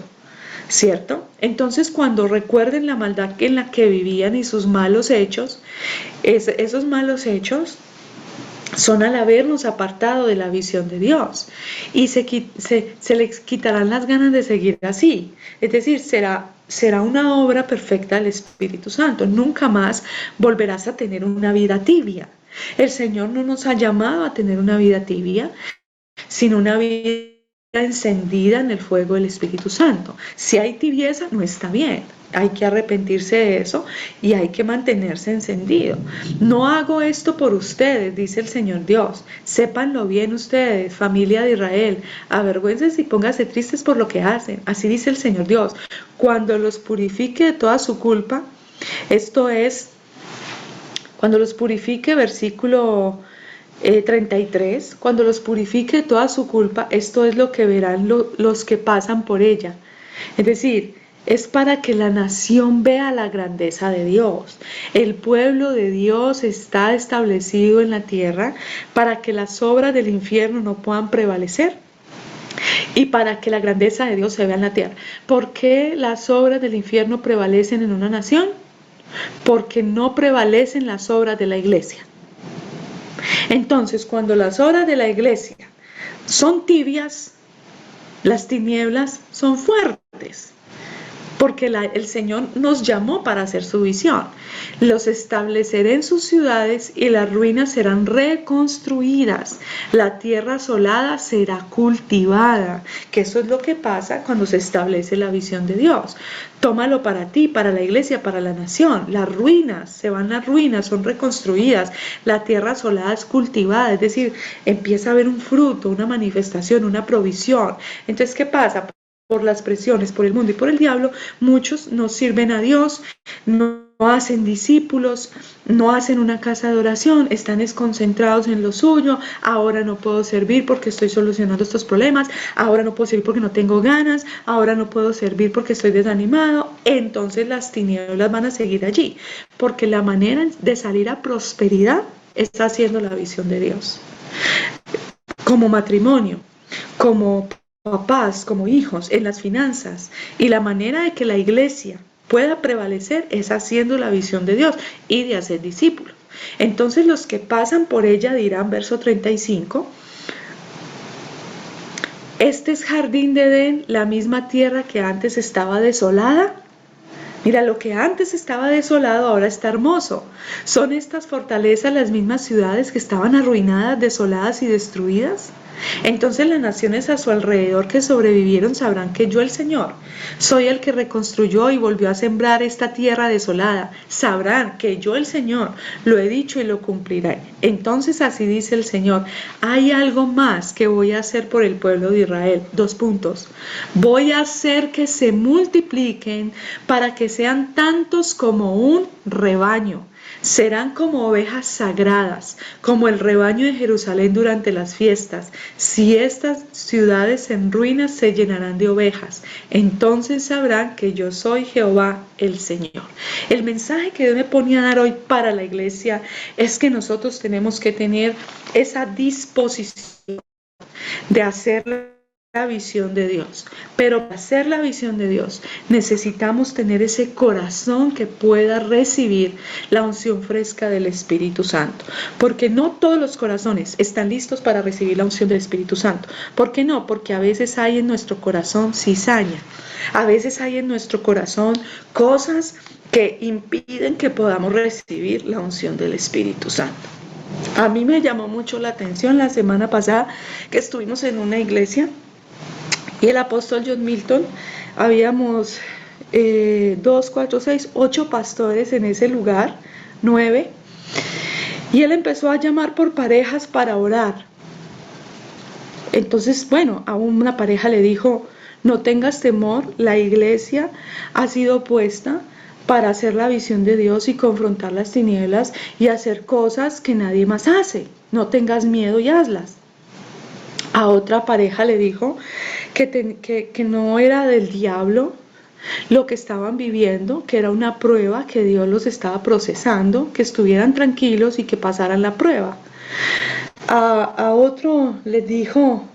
¿cierto? Entonces, cuando recuerden la maldad en la que vivían y sus malos hechos, esos malos hechos son al habernos apartado de la visión de Dios, y se les quitarán las ganas de seguir así. Es decir, será una obra perfecta del Espíritu Santo. Nunca más volverás a tener una vida tibia. El Señor no nos ha llamado a tener una vida tibia, sino una vida encendida en el fuego del Espíritu Santo. Si hay tibieza, no está bien. Hay que arrepentirse de eso y hay que mantenerse encendido. No hago esto por ustedes, dice el Señor Dios. Sépanlo bien ustedes, familia de Israel. Avergüéncense y pónganse tristes por lo que hacen. Así dice el Señor Dios. Cuando los purifique de toda su culpa, esto es, cuando los purifique, versículo 33, cuando los purifique de toda su culpa, esto es lo que verán los que pasan por ella. Es decir, es para que la nación vea la grandeza de Dios. El pueblo de Dios está establecido en la tierra para que las obras del infierno no puedan prevalecer y para que la grandeza de Dios se vea en la tierra. ¿Por qué las obras del infierno prevalecen en una nación? Porque no prevalecen las obras de la iglesia. Entonces, cuando las obras de la iglesia son tibias, las tinieblas son fuertes, porque el Señor nos llamó para hacer su visión. Los estableceré en sus ciudades y las ruinas serán reconstruidas. La tierra asolada será cultivada, que eso es lo que pasa cuando se establece la visión de Dios. Tómalo para ti, para la iglesia, para la nación. Las ruinas, se van las ruinas, son reconstruidas. La tierra asolada es cultivada, es decir, empieza a haber un fruto, una manifestación, una provisión. Entonces, ¿qué pasa? Por las presiones, por el mundo y por el diablo, muchos no sirven a Dios, no hacen discípulos, no hacen una casa de oración, están desconcentrados en lo suyo. Ahora no puedo servir porque estoy solucionando estos problemas, ahora no puedo servir porque no tengo ganas, ahora no puedo servir porque estoy desanimado. Entonces las tinieblas van a seguir allí, porque la manera de salir a prosperidad está haciendo la visión de Dios. Como matrimonio, como papás, como hijos, en las finanzas, y la manera de que la iglesia pueda prevalecer es haciendo la visión de Dios y de hacer discípulos. Entonces los que pasan por ella dirán, verso 35, este es jardín de Edén, la misma tierra que antes estaba desolada. Mira, lo que antes estaba desolado ahora está hermoso. ¿Son estas fortalezas las mismas ciudades que estaban arruinadas, desoladas y destruidas? Entonces las naciones a su alrededor que sobrevivieron sabrán que yo, el Señor, soy el que reconstruyó y volvió a sembrar esta tierra desolada. Sabrán que yo, el Señor, lo he dicho y lo cumpliré. Entonces así dice el Señor, hay algo más que voy a hacer por el pueblo de Israel. 2 puntos. Voy a hacer que se multipliquen para que sean tantos como un rebaño. Serán como ovejas sagradas, como el rebaño de Jerusalén durante las fiestas. Si estas ciudades en ruinas se llenarán de ovejas, entonces sabrán que yo soy Jehová el Señor. El mensaje que Dios me ponía a dar hoy para la iglesia es que nosotros tenemos que tener esa disposición de hacer la visión de Dios, pero para hacer la visión de Dios necesitamos tener ese corazón que pueda recibir la unción fresca del Espíritu Santo, porque no todos los corazones están listos para recibir la unción del Espíritu Santo. ¿Por qué no? Porque a veces hay en nuestro corazón cizaña, a veces hay en nuestro corazón cosas que impiden que podamos recibir la unción del Espíritu Santo. A mí me llamó mucho la atención la semana pasada que estuvimos en una iglesia y el apóstol John Milton, habíamos 2, 4, 6, 8 pastores en ese lugar, 9, y él empezó a llamar por parejas para orar. Entonces, bueno, a una pareja le dijo, no tengas temor, la iglesia ha sido puesta para hacer la visión de Dios y confrontar las tinieblas y hacer cosas que nadie más hace. No tengas miedo y hazlas. A otra pareja le dijo que no era del diablo lo que estaban viviendo, que era una prueba, que Dios los estaba procesando, que estuvieran tranquilos y que pasaran la prueba. A otro les dijo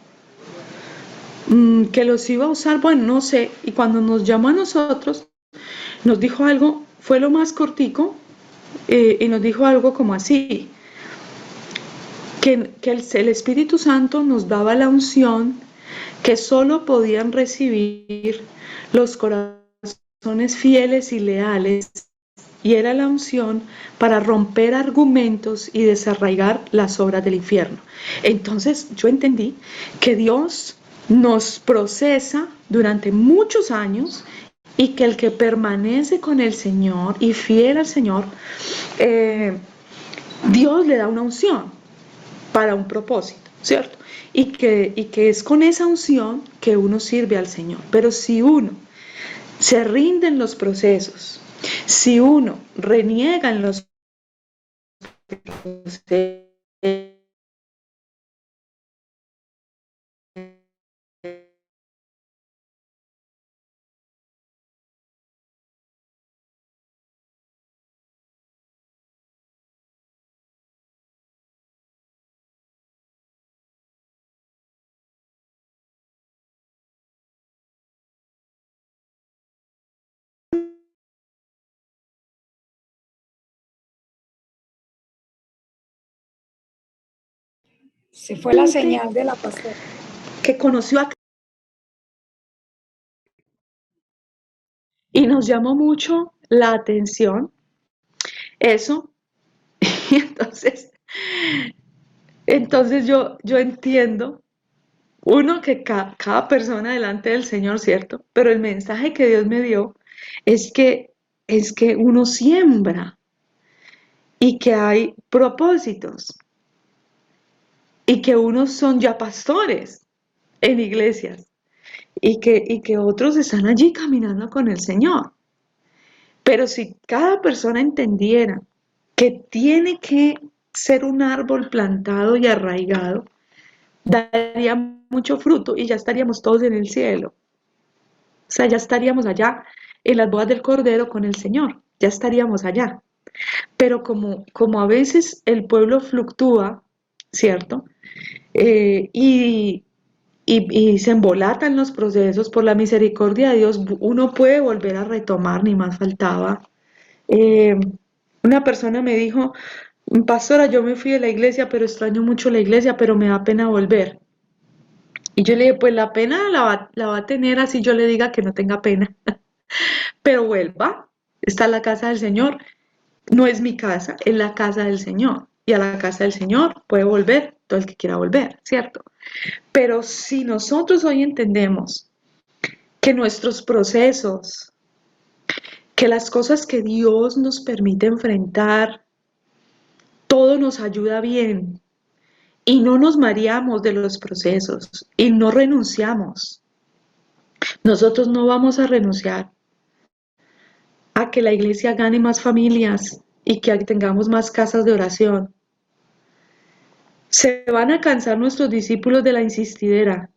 que los iba a usar, bueno, no sé, y cuando nos llamó a nosotros, nos dijo algo, fue lo más cortico, y nos dijo algo como así, que el Espíritu Santo nos daba la unción que solo podían recibir los corazones fieles y leales, y era la unción para romper argumentos y desarraigar las obras del infierno. Entonces yo entendí que Dios nos procesa durante muchos años y que el que permanece con el Señor y fiel al Señor, Dios le da una unción para un propósito, ¿cierto? Y que es con esa unción que uno sirve al Señor. Pero si uno se rinde en los procesos, si uno reniega en los procesos, Se fue la señal de la pastora. que conoció a y nos llamó mucho la atención eso. Y entonces yo entiendo, uno, que cada persona delante del Señor, ¿cierto? Pero el mensaje que Dios me dio es que, es que uno siembra y que hay propósitos y que unos son ya pastores en iglesias y que otros están allí caminando con el Señor. Pero si cada persona entendiera que tiene que ser un árbol plantado y arraigado, daría mucho fruto y ya estaríamos todos en el cielo. O sea, ya estaríamos allá en las bodas del Cordero con el Señor, ya estaríamos allá. Pero como a veces el pueblo fluctúa, ¿cierto? Y se embolatan los procesos, por la misericordia de Dios, uno puede volver a retomar, ni más faltaba. Eh, una persona me dijo, pastora, yo me fui de la iglesia, pero extraño mucho la iglesia, pero me da pena volver. Y yo le dije, pues la pena la va a tener así yo le diga que no tenga pena, pero vuelva, está en la casa del Señor, no es mi casa, es la casa del Señor. Y a la casa del Señor puede volver todo el que quiera volver, ¿cierto? Pero si nosotros hoy entendemos que nuestros procesos, que las cosas que Dios nos permite enfrentar, todo nos ayuda bien y no nos mareamos de los procesos y no renunciamos. Nosotros no vamos a renunciar a que la iglesia gane más familias y que tengamos más casas de oración. Se van a cansar nuestros discípulos de la insistidera.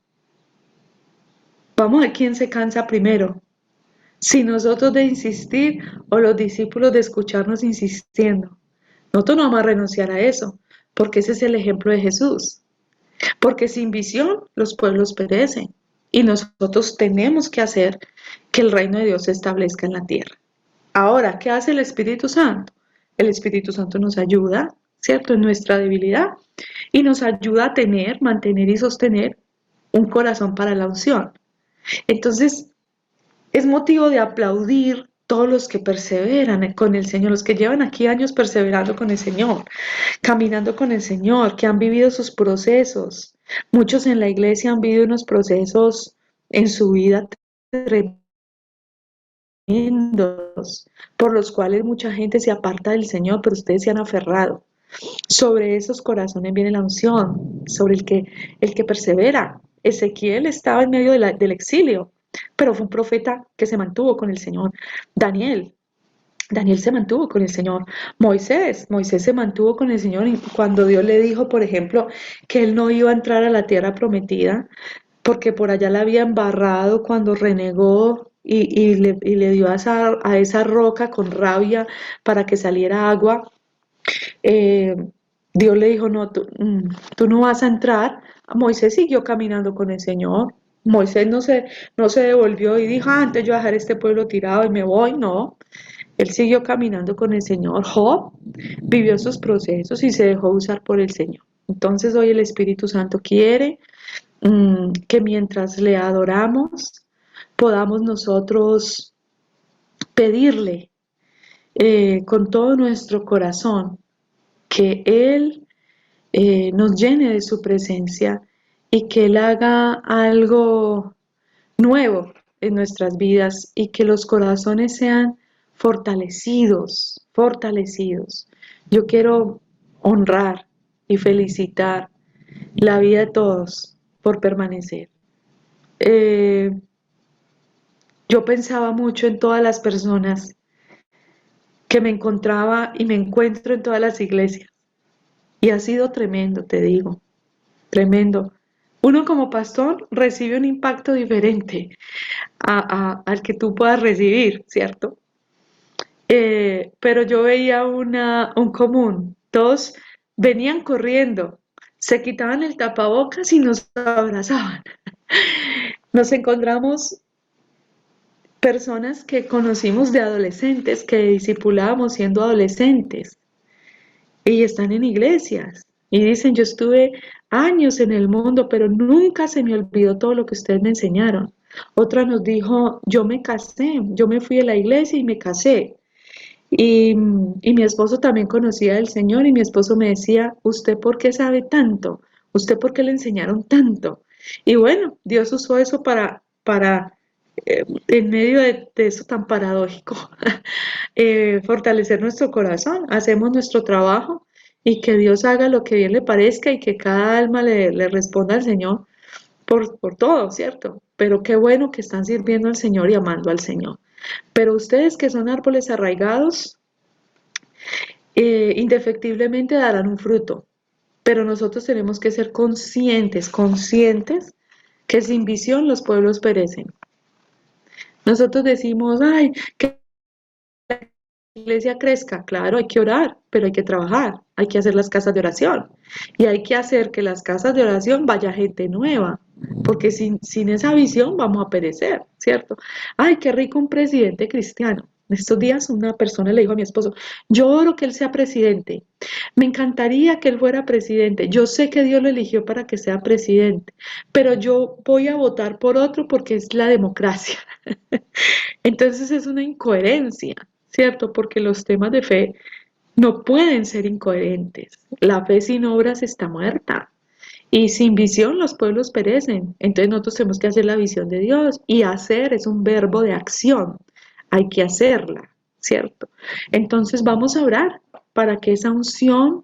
Vamos a ver quién se cansa primero. Si nosotros de insistir o los discípulos de escucharnos insistiendo. Nosotros no vamos a renunciar a eso, porque ese es el ejemplo de Jesús. Porque sin visión los pueblos perecen y nosotros tenemos que hacer que el reino de Dios se establezca en la tierra. Ahora, ¿qué hace el Espíritu Santo? El Espíritu Santo nos ayuda, ¿cierto?, en nuestra debilidad y nos ayuda a tener, mantener y sostener un corazón para la unción. Entonces, es motivo de aplaudir todos los que perseveran con el Señor, los que llevan aquí años perseverando con el Señor, caminando con el Señor, que han vivido sus procesos. Muchos en la iglesia han vivido unos procesos en su vida tremendos, tremendos, por los cuales mucha gente se aparta del Señor, pero ustedes se han aferrado. Sobre esos corazones viene la unción, sobre el que persevera. Ezequiel estaba en medio del exilio, pero fue un profeta que se mantuvo con el Señor. Daniel se mantuvo con el Señor. Moisés se mantuvo con el Señor y cuando Dios le dijo, por ejemplo, que él no iba a entrar a la tierra prometida, porque por allá la había embarrado cuando renegó y le dio a esa roca con rabia para que saliera agua. eh, Dios le dijo, no, tú no vas a entrar. Moisés siguió caminando con el Señor. Moisés no se devolvió y dijo, antes yo voy a dejar este pueblo tirado y me voy. No, él siguió caminando con el Señor. Job vivió sus procesos y se dejó usar por el Señor. Entonces hoy el Espíritu Santo quiere que mientras le adoramos podamos nosotros pedirle con todo nuestro corazón que Él nos llene de su presencia y que Él haga algo nuevo en nuestras vidas y que los corazones sean fortalecidos, fortalecidos. Yo quiero honrar y felicitar la vida de todos por permanecer. Eh, yo pensaba mucho en todas las personas que me encontraba y me encuentro en todas las iglesias. Y ha sido tremendo, te digo, tremendo. Uno como pastor recibe un impacto diferente al que tú puedas recibir, ¿cierto? Pero yo veía un común. Todos venían corriendo, se quitaban el tapabocas y nos abrazaban. Nos encontramos personas que conocimos de adolescentes, que discipulábamos siendo adolescentes y están en iglesias y dicen, yo estuve años en el mundo, pero nunca se me olvidó todo lo que ustedes me enseñaron. Otra nos dijo, yo me casé, yo me fui de la iglesia y me casé. Y mi esposo también conocía al Señor y mi esposo me decía, ¿usted por qué sabe tanto? ¿Usted por qué le enseñaron tanto? Y bueno, Dios usó eso para en medio de eso tan paradójico, fortalecer nuestro corazón. Hacemos nuestro trabajo y que Dios haga lo que bien le parezca y que cada alma le responda al Señor por todo, ¿cierto? Pero qué bueno que están sirviendo al Señor y amando al Señor. Pero ustedes que son árboles arraigados, indefectiblemente darán un fruto. Pero nosotros tenemos que ser conscientes que sin visión los pueblos perecen. Nosotros decimos, ay, que la iglesia crezca. Claro, hay que orar, pero hay que trabajar, hay que hacer las casas de oración y hay que hacer que las casas de oración vaya gente nueva, porque sin esa visión vamos a perecer, ¿cierto? Ay, qué rico un presidente cristiano. Estos días una persona le dijo a mi esposo, yo oro que él sea presidente, me encantaría que él fuera presidente, yo sé que Dios lo eligió para que sea presidente, pero yo voy a votar por otro porque es la democracia. Entonces es una incoherencia, ¿cierto? Porque los temas de fe no pueden ser incoherentes. La fe sin obras está muerta. Y sin visión los pueblos perecen. Entonces nosotros tenemos que hacer la visión de Dios. Y hacer es un verbo de acción. Hay que hacerla, ¿cierto? Entonces vamos a orar para que esa unción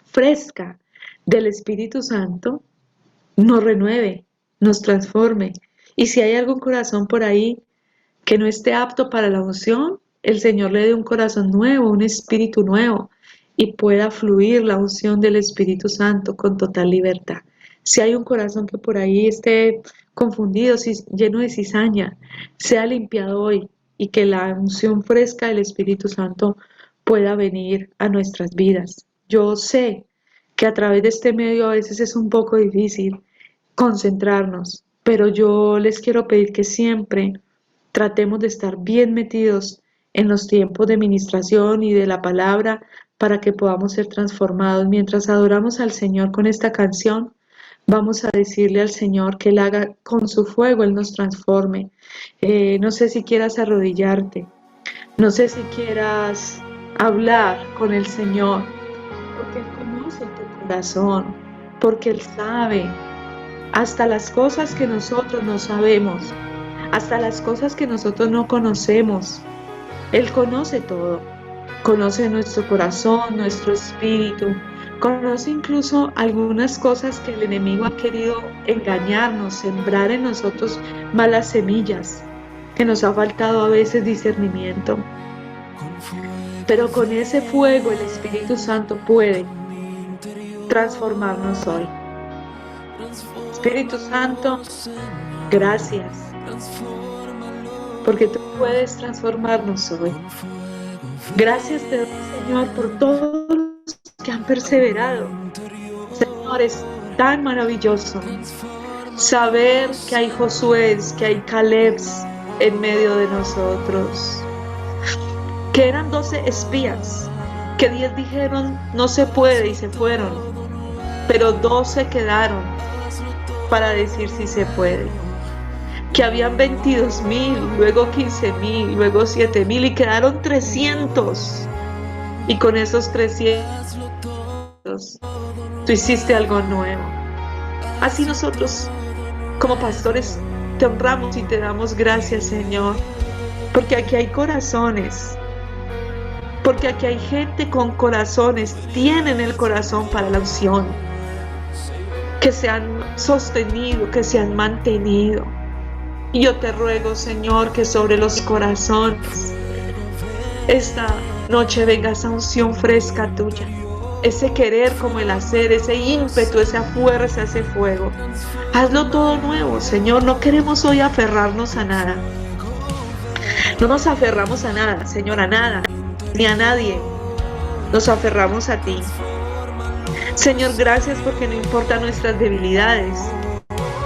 fresca del Espíritu Santo nos renueve, nos transforme. Y si hay algún corazón por ahí que no esté apto para la unción, el Señor le dé un corazón nuevo, un espíritu nuevo y pueda fluir la unción del Espíritu Santo con total libertad. Si hay un corazón que por ahí esté confundido, lleno de cizaña, sea limpiado hoy y que la unción fresca del Espíritu Santo pueda venir a nuestras vidas. Yo sé que a través de este medio a veces es un poco difícil concentrarnos, pero yo les quiero pedir que siempre tratemos de estar bien metidos en los tiempos de ministración y de la palabra para que podamos ser transformados. Mientras adoramos al Señor con esta canción, vamos a decirle al Señor que Él haga con su fuego, Él nos transforme. No sé si quieras arrodillarte, no sé si quieras hablar con el Señor, porque Él conoce tu corazón, porque Él sabe hasta las cosas que nosotros no sabemos. hasta las cosas que nosotros no conocemos. Él conoce todo, conoce nuestro corazón, nuestro espíritu, conoce incluso algunas cosas que el enemigo ha querido engañarnos, sembrar en nosotros malas semillas, que nos ha faltado a veces discernimiento. Pero con ese fuego el Espíritu Santo puede transformarnos hoy. Espíritu Santo, gracias, porque tú puedes transformarnos hoy. Gracias te doy, Señor, por todos los que han perseverado. Señor, es tan maravilloso saber que hay Josués, que hay Calebs en medio de nosotros, que eran 12 espías, que 10 dijeron no se puede y se fueron, pero 12 quedaron para decir si se puede. Que habían 22,000, luego 15,000, luego 7,000 y quedaron 300. Y con esos 300 tú hiciste algo nuevo. Así nosotros como pastores te honramos y te damos gracias, Señor, porque aquí hay corazones, porque aquí hay gente con corazones, tienen el corazón para la unción, que se han sostenido, que se han mantenido. Y yo te ruego, Señor, que sobre los corazones esta noche venga esa unción fresca tuya, ese querer como el hacer, ese ímpetu, esa fuerza, ese fuego. Hazlo todo nuevo, Señor. No queremos hoy aferrarnos a nada. No nos aferramos a nada, Señor, a nada, ni a nadie. Nos aferramos a ti. Señor, gracias porque no importan nuestras debilidades.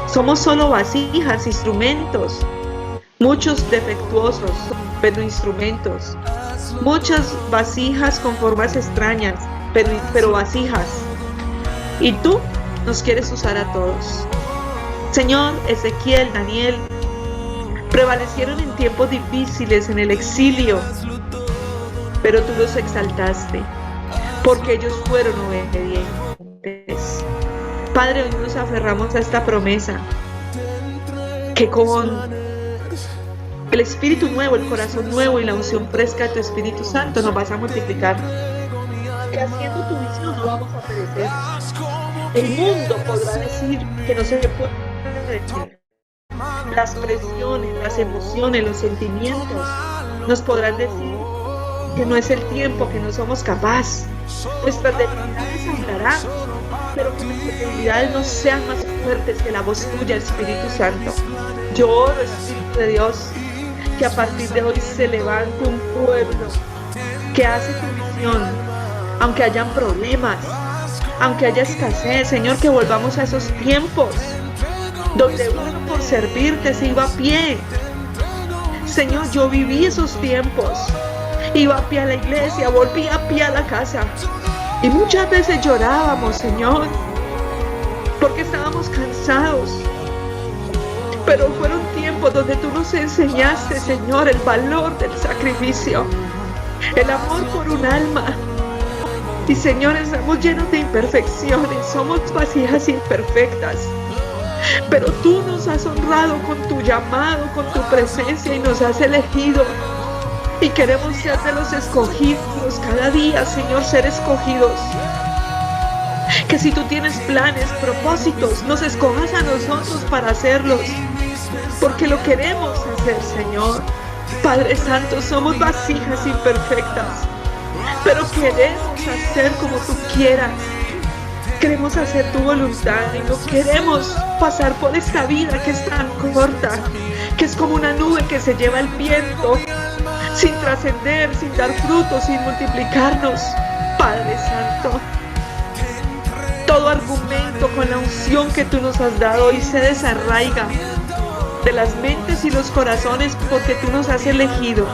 Somos solo vasijas, instrumentos, muchos defectuosos, pero instrumentos. Muchas vasijas con formas extrañas, pero vasijas. Y tú nos quieres usar a todos. Señor, Ezequiel, Daniel, prevalecieron en tiempos difíciles, en el exilio, pero tú los exaltaste, porque ellos fueron obedientes. Padre, hoy nos aferramos a esta promesa, que con el Espíritu nuevo, el corazón nuevo y la unción fresca de tu Espíritu Santo nos vas a multiplicar. Que haciendo tu visión no vamos a perecer. El mundo podrá decir que no se puede decir. Las presiones, las emociones, los sentimientos nos podrán decir que no es el tiempo, que no somos capaces. Nuestras debilidades andarán, pero que nuestras debilidades no sean más fuertes que la voz tuya, Espíritu Santo. Yo oro, Espíritu de Dios, que a partir de hoy se levante un pueblo que hace tu visión, aunque hayan problemas, aunque haya escasez. Señor, que volvamos a esos tiempos donde uno por servirte se iba a pie. Señor, yo viví esos tiempos. Iba a pie a la iglesia, volvía a pie a la casa. Y muchas veces llorábamos, Señor, porque estábamos cansados. Pero fueron tiempos donde tú nos enseñaste, Señor, el valor del sacrificio, el amor por un alma. Y, Señor, estamos llenos de imperfecciones, somos vasijas imperfectas. Pero tú nos has honrado con tu llamado, con tu presencia y nos has elegido. Y queremos ser de los escogidos cada día, Señor, ser escogidos. Que si tú tienes planes, propósitos, nos escojas a nosotros para hacerlos. Porque lo queremos hacer, Señor. Padre Santo, somos vasijas imperfectas, pero queremos hacer como tú quieras. Queremos hacer tu voluntad y no queremos pasar por esta vida que es tan corta, que es como una nube que se lleva el viento, sin trascender, sin dar frutos, sin multiplicarnos. Padre Santo, todo argumento con la unción que tú nos has dado hoy se desarraiga de las mentes y los corazones, porque tú nos has elegido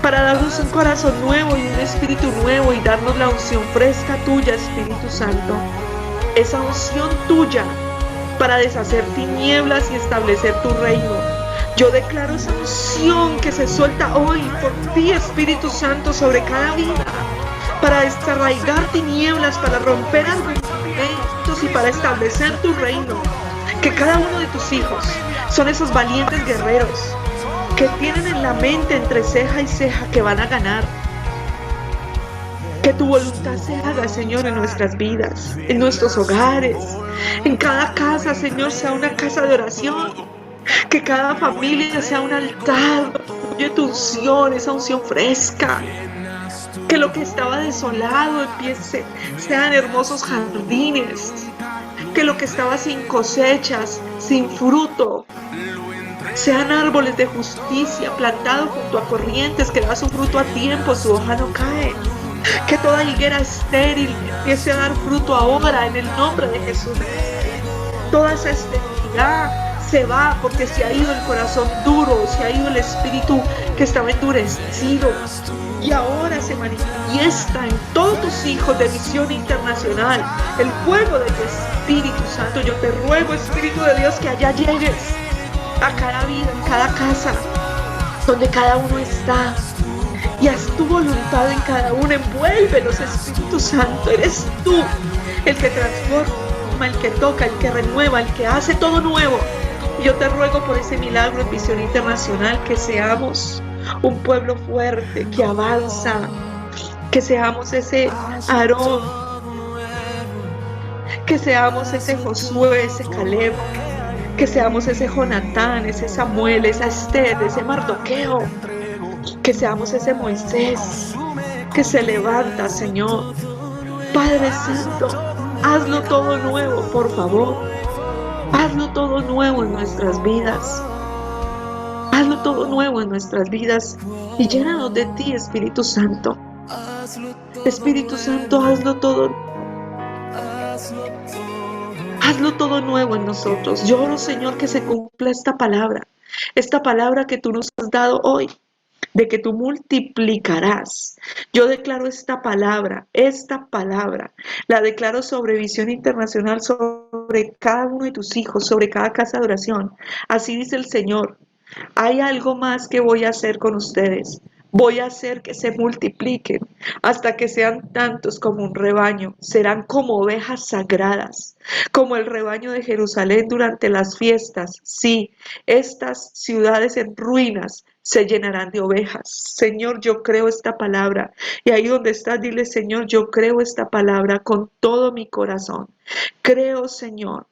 para darnos un corazón nuevo y un espíritu nuevo y darnos la unción fresca tuya, Espíritu Santo. Esa unción tuya para deshacer tinieblas y establecer tu reino. Yo declaro esa unción que se suelta hoy por ti, Espíritu Santo, sobre cada vida, para desarraigar tinieblas, para romper argumentos y para establecer tu reino. Que cada uno de tus hijos Son esos valientes guerreros que tienen en la mente entre ceja y ceja que van a ganar. Que tu voluntad se haga, Señor, en nuestras vidas, en nuestros hogares, en cada casa, Señor, sea una casa de oración. Que cada familia sea un altar donde fluye tu unción, esa unción fresca. Que lo que estaba desolado empiece, sean hermosos jardines. Que lo que estaba sin cosechas, sin fruto, sean árboles de justicia plantados junto a corrientes que da su fruto a tiempo, su hoja no cae. Que toda higuera estéril empiece a dar fruto ahora en el nombre de Jesús. Toda esa esterilidad se va porque se ha ido el corazón duro, se ha ido el espíritu que estaba endurecido. Y ahora se manifiesta en todos tus hijos de Visión Internacional el fuego de tu Espíritu Santo. Yo te ruego, Espíritu de Dios, que allá llegues a cada vida, en cada casa, donde cada uno está. Y haz tu voluntad en cada uno. Envuélvelos, Espíritu Santo. Eres tú el que transforma, el que toca, el que renueva, el que hace todo nuevo. Y yo te ruego por ese milagro en Visión Internacional que seamos un pueblo fuerte, que avanza, que seamos ese Aarón, que seamos ese Josué, ese Caleb, que seamos ese Jonatán, ese Samuel, esa Esther, ese Mardoqueo, que seamos ese Moisés que se levanta, Señor. Padre Santo, hazlo todo nuevo, por favor. Hazlo todo nuevo en nuestras vidas. Hazlo todo nuevo en nuestras vidas y llénanos de ti, Espíritu Santo. Espíritu Santo, hazlo todo nuevo en nosotros. Yo oro, Señor, que se cumpla esta palabra que tú nos has dado hoy, de que tú multiplicarás. Yo declaro esta palabra, la declaro sobre Visión Internacional, sobre cada uno de tus hijos, sobre cada casa de oración. Así dice el Señor. Hay algo más que voy a hacer con ustedes. Voy a hacer que se multipliquen hasta que sean tantos como un rebaño. Serán como ovejas sagradas, como el rebaño de Jerusalén durante las fiestas. Sí, estas ciudades en ruinas se llenarán de ovejas. Señor, yo creo esta palabra. Y ahí donde estás, dile, Señor, yo creo esta palabra con todo mi corazón. Creo, Señor,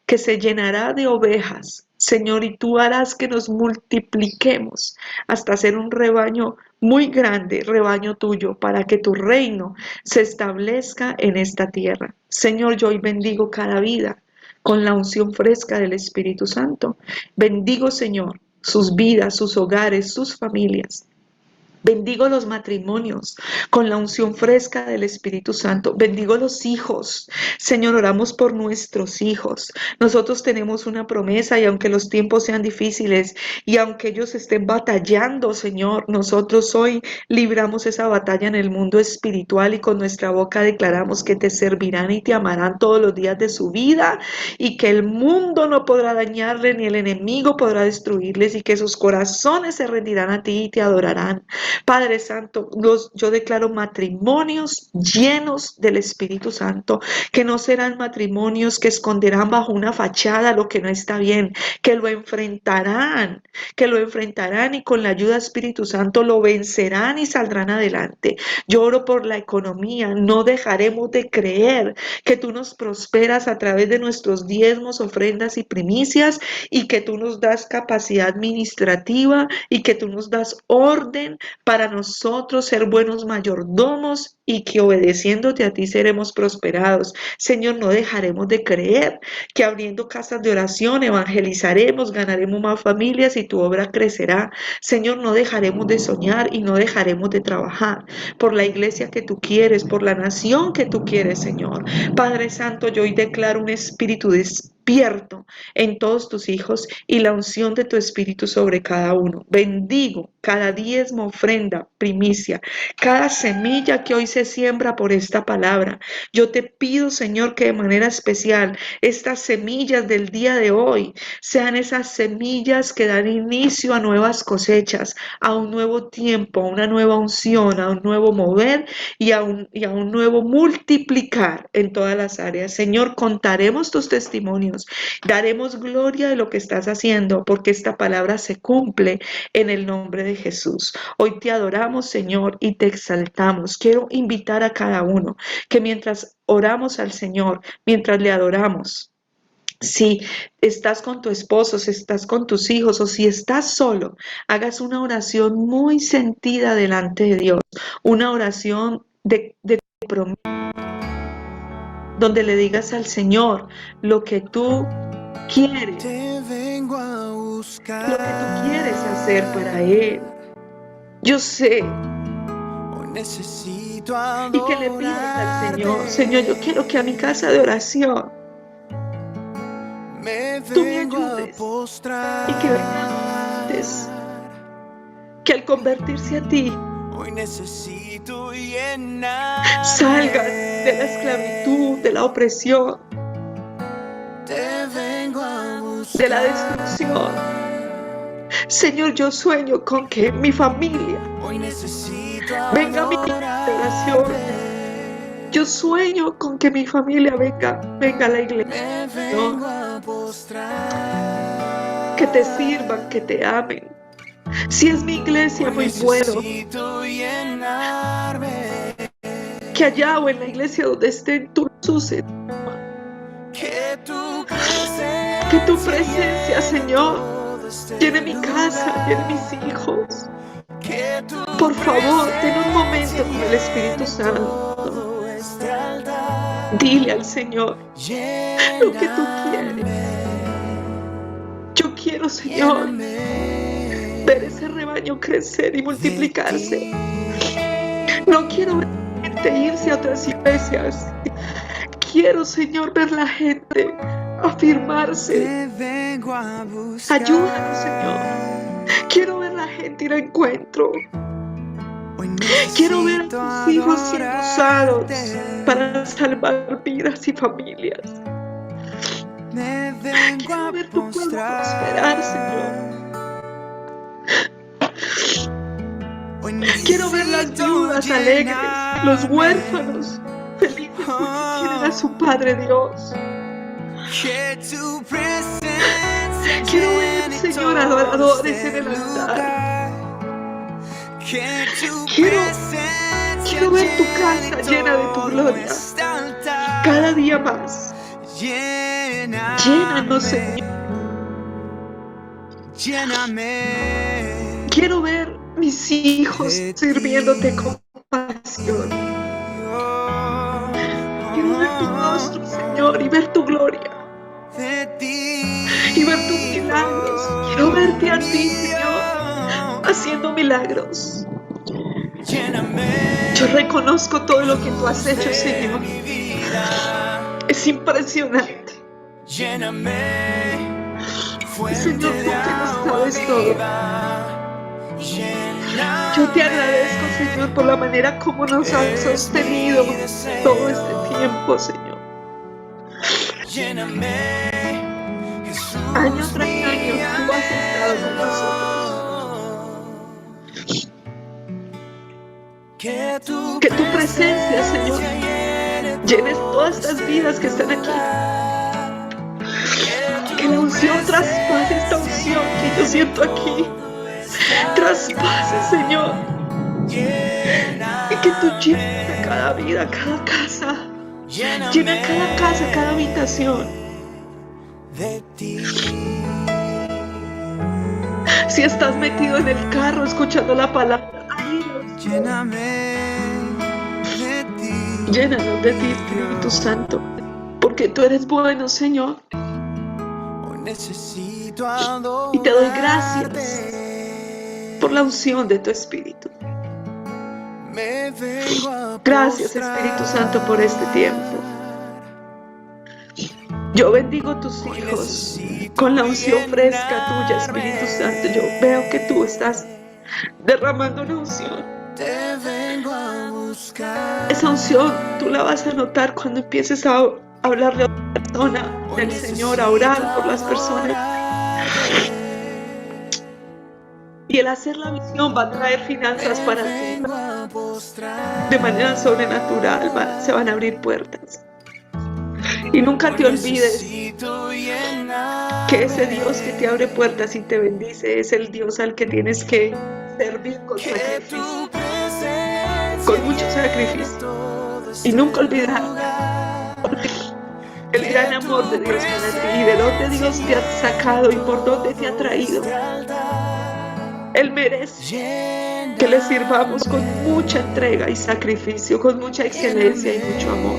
que se llenará de ovejas. Señor, y tú harás que nos multipliquemos hasta ser un rebaño muy grande, rebaño tuyo, para que tu reino se establezca en esta tierra. Señor, yo hoy bendigo cada vida con la unción fresca del Espíritu Santo. Bendigo, Señor, sus vidas, sus hogares, sus familias. Bendigo los matrimonios con la unción fresca del Espíritu Santo. Bendigo los hijos. Señor, oramos por nuestros hijos. Nosotros tenemos una promesa y aunque los tiempos sean difíciles y aunque ellos estén batallando, Señor, nosotros hoy libramos esa batalla en el mundo espiritual y con nuestra boca declaramos que te servirán y te amarán todos los días de su vida y que el mundo no podrá dañarle ni el enemigo podrá destruirles y que sus corazones se rendirán a ti y te adorarán. Padre Santo, yo declaro matrimonios llenos del Espíritu Santo, que no serán matrimonios que esconderán bajo una fachada lo que no está bien, que lo enfrentarán y con la ayuda del Espíritu Santo lo vencerán y saldrán adelante. Yo oro por la economía, no dejaremos de creer que tú nos prosperas a través de nuestros diezmos, ofrendas y primicias y que tú nos das capacidad administrativa y que tú nos das orden para nosotros ser buenos mayordomos y que obedeciéndote a ti seremos prosperados. Señor, no dejaremos de creer que abriendo casas de oración evangelizaremos, ganaremos más familias y tu obra crecerá. Señor, no dejaremos de soñar y no dejaremos de trabajar por la iglesia que tú quieres, por la nación que tú quieres, Señor. Padre Santo, yo hoy declaro un espíritu despierto en todos tus hijos y la unción de tu espíritu sobre cada uno. Bendigo cada diezmo, ofrenda, primicia, cada semilla que hoy se siembra por esta palabra. Yo te pido, Señor, que de manera especial estas semillas del día de hoy sean esas semillas que dan inicio a nuevas cosechas, a un nuevo tiempo, a una nueva unción, a un nuevo mover y a un nuevo multiplicar en todas las áreas. Señor, contaremos tus testimonios manos. Daremos gloria de lo que estás haciendo, porque esta palabra se cumple en el nombre de Jesús. Hoy te adoramos, Señor, y te exaltamos. Quiero invitar a cada uno que mientras oramos al Señor, mientras le adoramos, si estás con tu esposo, si estás con tus hijos o si estás solo, hagas una oración muy sentida delante de Dios, una oración de compromiso, donde le digas al Señor lo que tú quieres, lo que tú quieres hacer para Él. Yo sé. Y que le pidas al Señor, Señor, yo quiero que a mi casa de oración tú me ayudes y que antes que al convertirse a ti salgas de la esclavitud, de la opresión, de la destrucción. Señor, yo sueño con que mi familia venga a mi oración. Yo sueño con que mi familia venga a la iglesia, Señor. Que te sirvan, que te amen. Si es mi iglesia, muy bueno. Que allá o en la iglesia donde estén, tú los uses. Que tu presencia, Señor, llene mi casa, llene mis hijos. Por favor, ten un momento con el Espíritu Santo. Dile al Señor lo que tú quieres. Yo quiero, Señor, ver ese rebaño crecer y multiplicarse. No quiero ver gente irse a otras iglesias. Quiero, Señor, ver la gente afirmarse. Ayúdanos, Señor. Quiero ver la gente ir a encuentro. Quiero ver a tus hijos siendo usados para salvar vidas y familias. Quiero ver tu pueblo prosperar, Señor. Quiero ver las viudas alegres, los huérfanos felices porque quieren a su Padre Dios. Quiero ver, Señor, adoradores en el altar. Quiero ver tu casa llena de tu gloria. Cada día más. Llénanos, Señor. Quiero ver mis hijos sirviéndote con pasión. Quiero ver tu rostro, Señor, y ver tu gloria. Y ver tus milagros. Quiero verte a ti, Señor, haciendo milagros. Yo reconozco todo lo que tú has hecho, Señor. Es impresionante. Señor, tú que lo sabes todo. Yo te agradezco, Señor, por la manera como nos has sostenido todo este tiempo, Señor. Año tras año tú has estado con nosotros. Que tu presencia, Señor, llenes todas estas vidas que están aquí. Que la unción traspase esta unción que yo siento aquí. Traspase, Señor. Y que tú llenes a cada vida, cada casa. Llena cada casa, cada habitación. Si estás metido en el carro escuchando la palabra, llénanos de ti, Espíritu Santo, porque tú eres bueno, Señor. Y te doy gracias por la unción de tu Espíritu. Gracias, Espíritu Santo, por este tiempo. Yo bendigo a tus hijos con la unción fresca tuya, Espíritu Santo. Yo veo que tú estás derramando una unción. Esa unción tú la vas a notar cuando empieces a hablarle a otra persona del Señor, a orar por las personas. Y el hacer la visión va a traer finanzas para ti. De manera sobrenatural se van a abrir puertas. Y nunca te olvides que ese Dios que te abre puertas y te bendice es el Dios al que tienes que servir con sacrificio, con mucho sacrificio. Y nunca olvidar el gran amor de Dios para ti y de dónde Dios te ha sacado y por dónde te ha traído. Él merece que le sirvamos con mucha entrega y sacrificio, con mucha excelencia y mucho amor.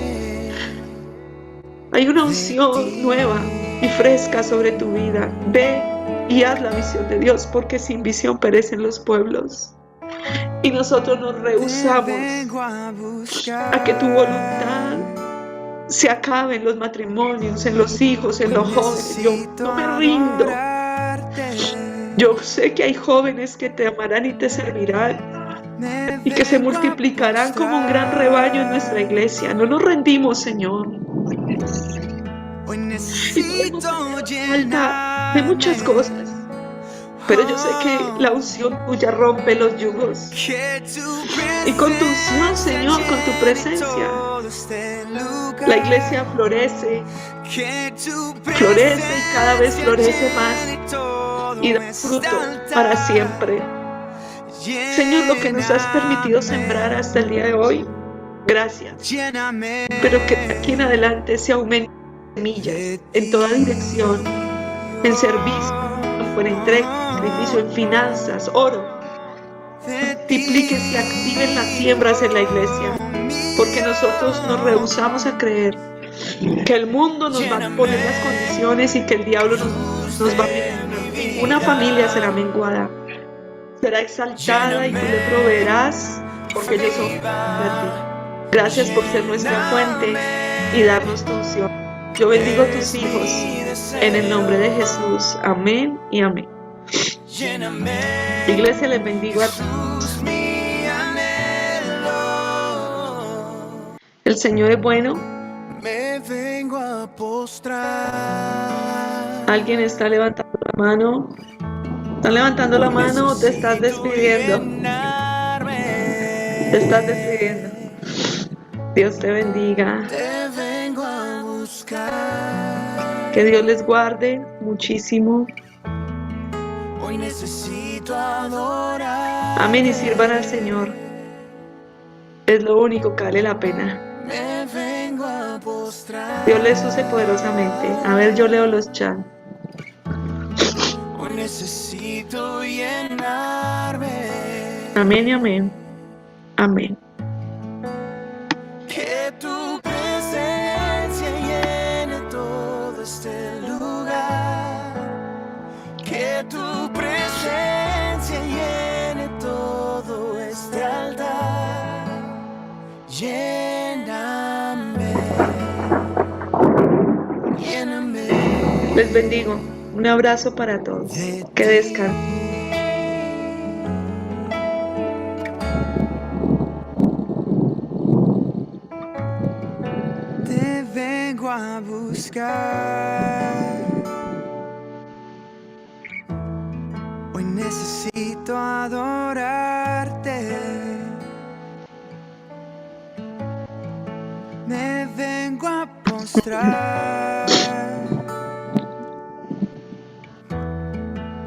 Hay una unción nueva y fresca sobre tu vida. Ve y haz la visión de Dios, porque sin visión perecen los pueblos. Y nosotros nos rehusamos a que tu voluntad se acabe en los matrimonios, en los hijos, en los jóvenes. Yo no me rindo. Yo sé que hay jóvenes que te amarán y te servirán y que se multiplicarán como un gran rebaño en nuestra iglesia. No nos rendimos, Señor. Y podemos falta de muchas cosas, pero yo sé que la unción tuya rompe los yugos. Y con tu unción, Señor, con tu presencia, la iglesia florece y cada vez florece más y da fruto para siempre. Señor, lo que nos has permitido sembrar hasta el día de hoy, gracias. Pero que de aquí en adelante se aumenten semillas en toda dirección, en servicio, en entrega, en sacrificio, en finanzas, oro. Multiplíquese y activen las siembras en la iglesia, porque nosotros nos rehusamos a creer que el mundo nos va a poner las condiciones y que el diablo nos va a menguar. Ninguna familia será menguada, será exaltada y tú le proveerás, porque ellos son para ti. Gracias por ser nuestra fuente y darnos tu unción. Yo bendigo a tus hijos en el nombre de Jesús. Amén y amén. Iglesia, les bendigo a todos. El Señor es bueno. Me vengo a postrar. ¿Alguien está levantando la mano? ¿Están levantando la mano o te estás despidiendo? Te estás despidiendo. Dios te bendiga. Te vengo a buscar. Que Dios les guarde muchísimo. Hoy necesito adorar. Amén, y sirvan al Señor. Es lo único que vale la pena. Me vengo a postrar. Dios les use poderosamente. A ver, yo leo los chats. Hoy necesito llenarme. Amén y amén. Amén. Que tu presencia llene todo este lugar. Que tu presencia llene todo este altar. Lléname. Lléname. Les bendigo. Un abrazo para todos. Que descansen. Te vengo a buscar. Hoy necesito adorarte. Me vengo a postrar.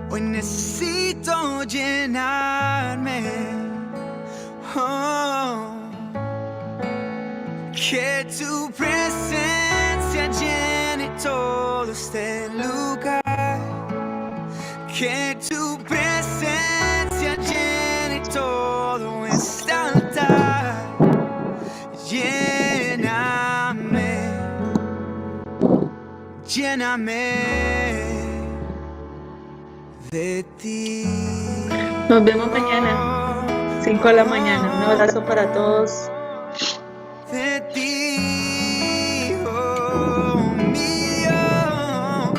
Hoy necesito llenarme. Oh. Que tu presencia llene todo este lugar. Que tu presencia llene todo este altar. Lléname, lléname de ti. Nos vemos mañana, 5 de la mañana. Un abrazo para todos. De ti, oh mío.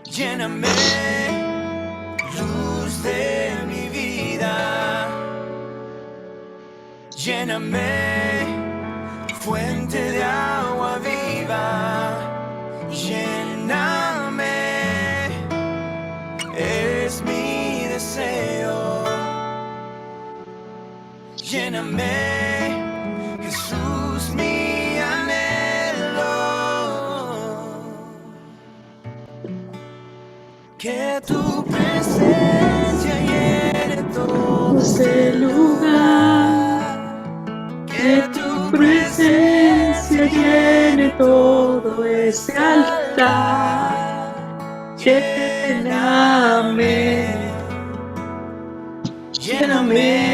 Lléname, luz de mi vida. Lléname, fuente de agua viva. Lléname, es mi deseo. Lléname, Jesús, mi anhelo. que tu presencia llene todo este lugar, que tu presencia llene todo este altar. Lléname, lléname.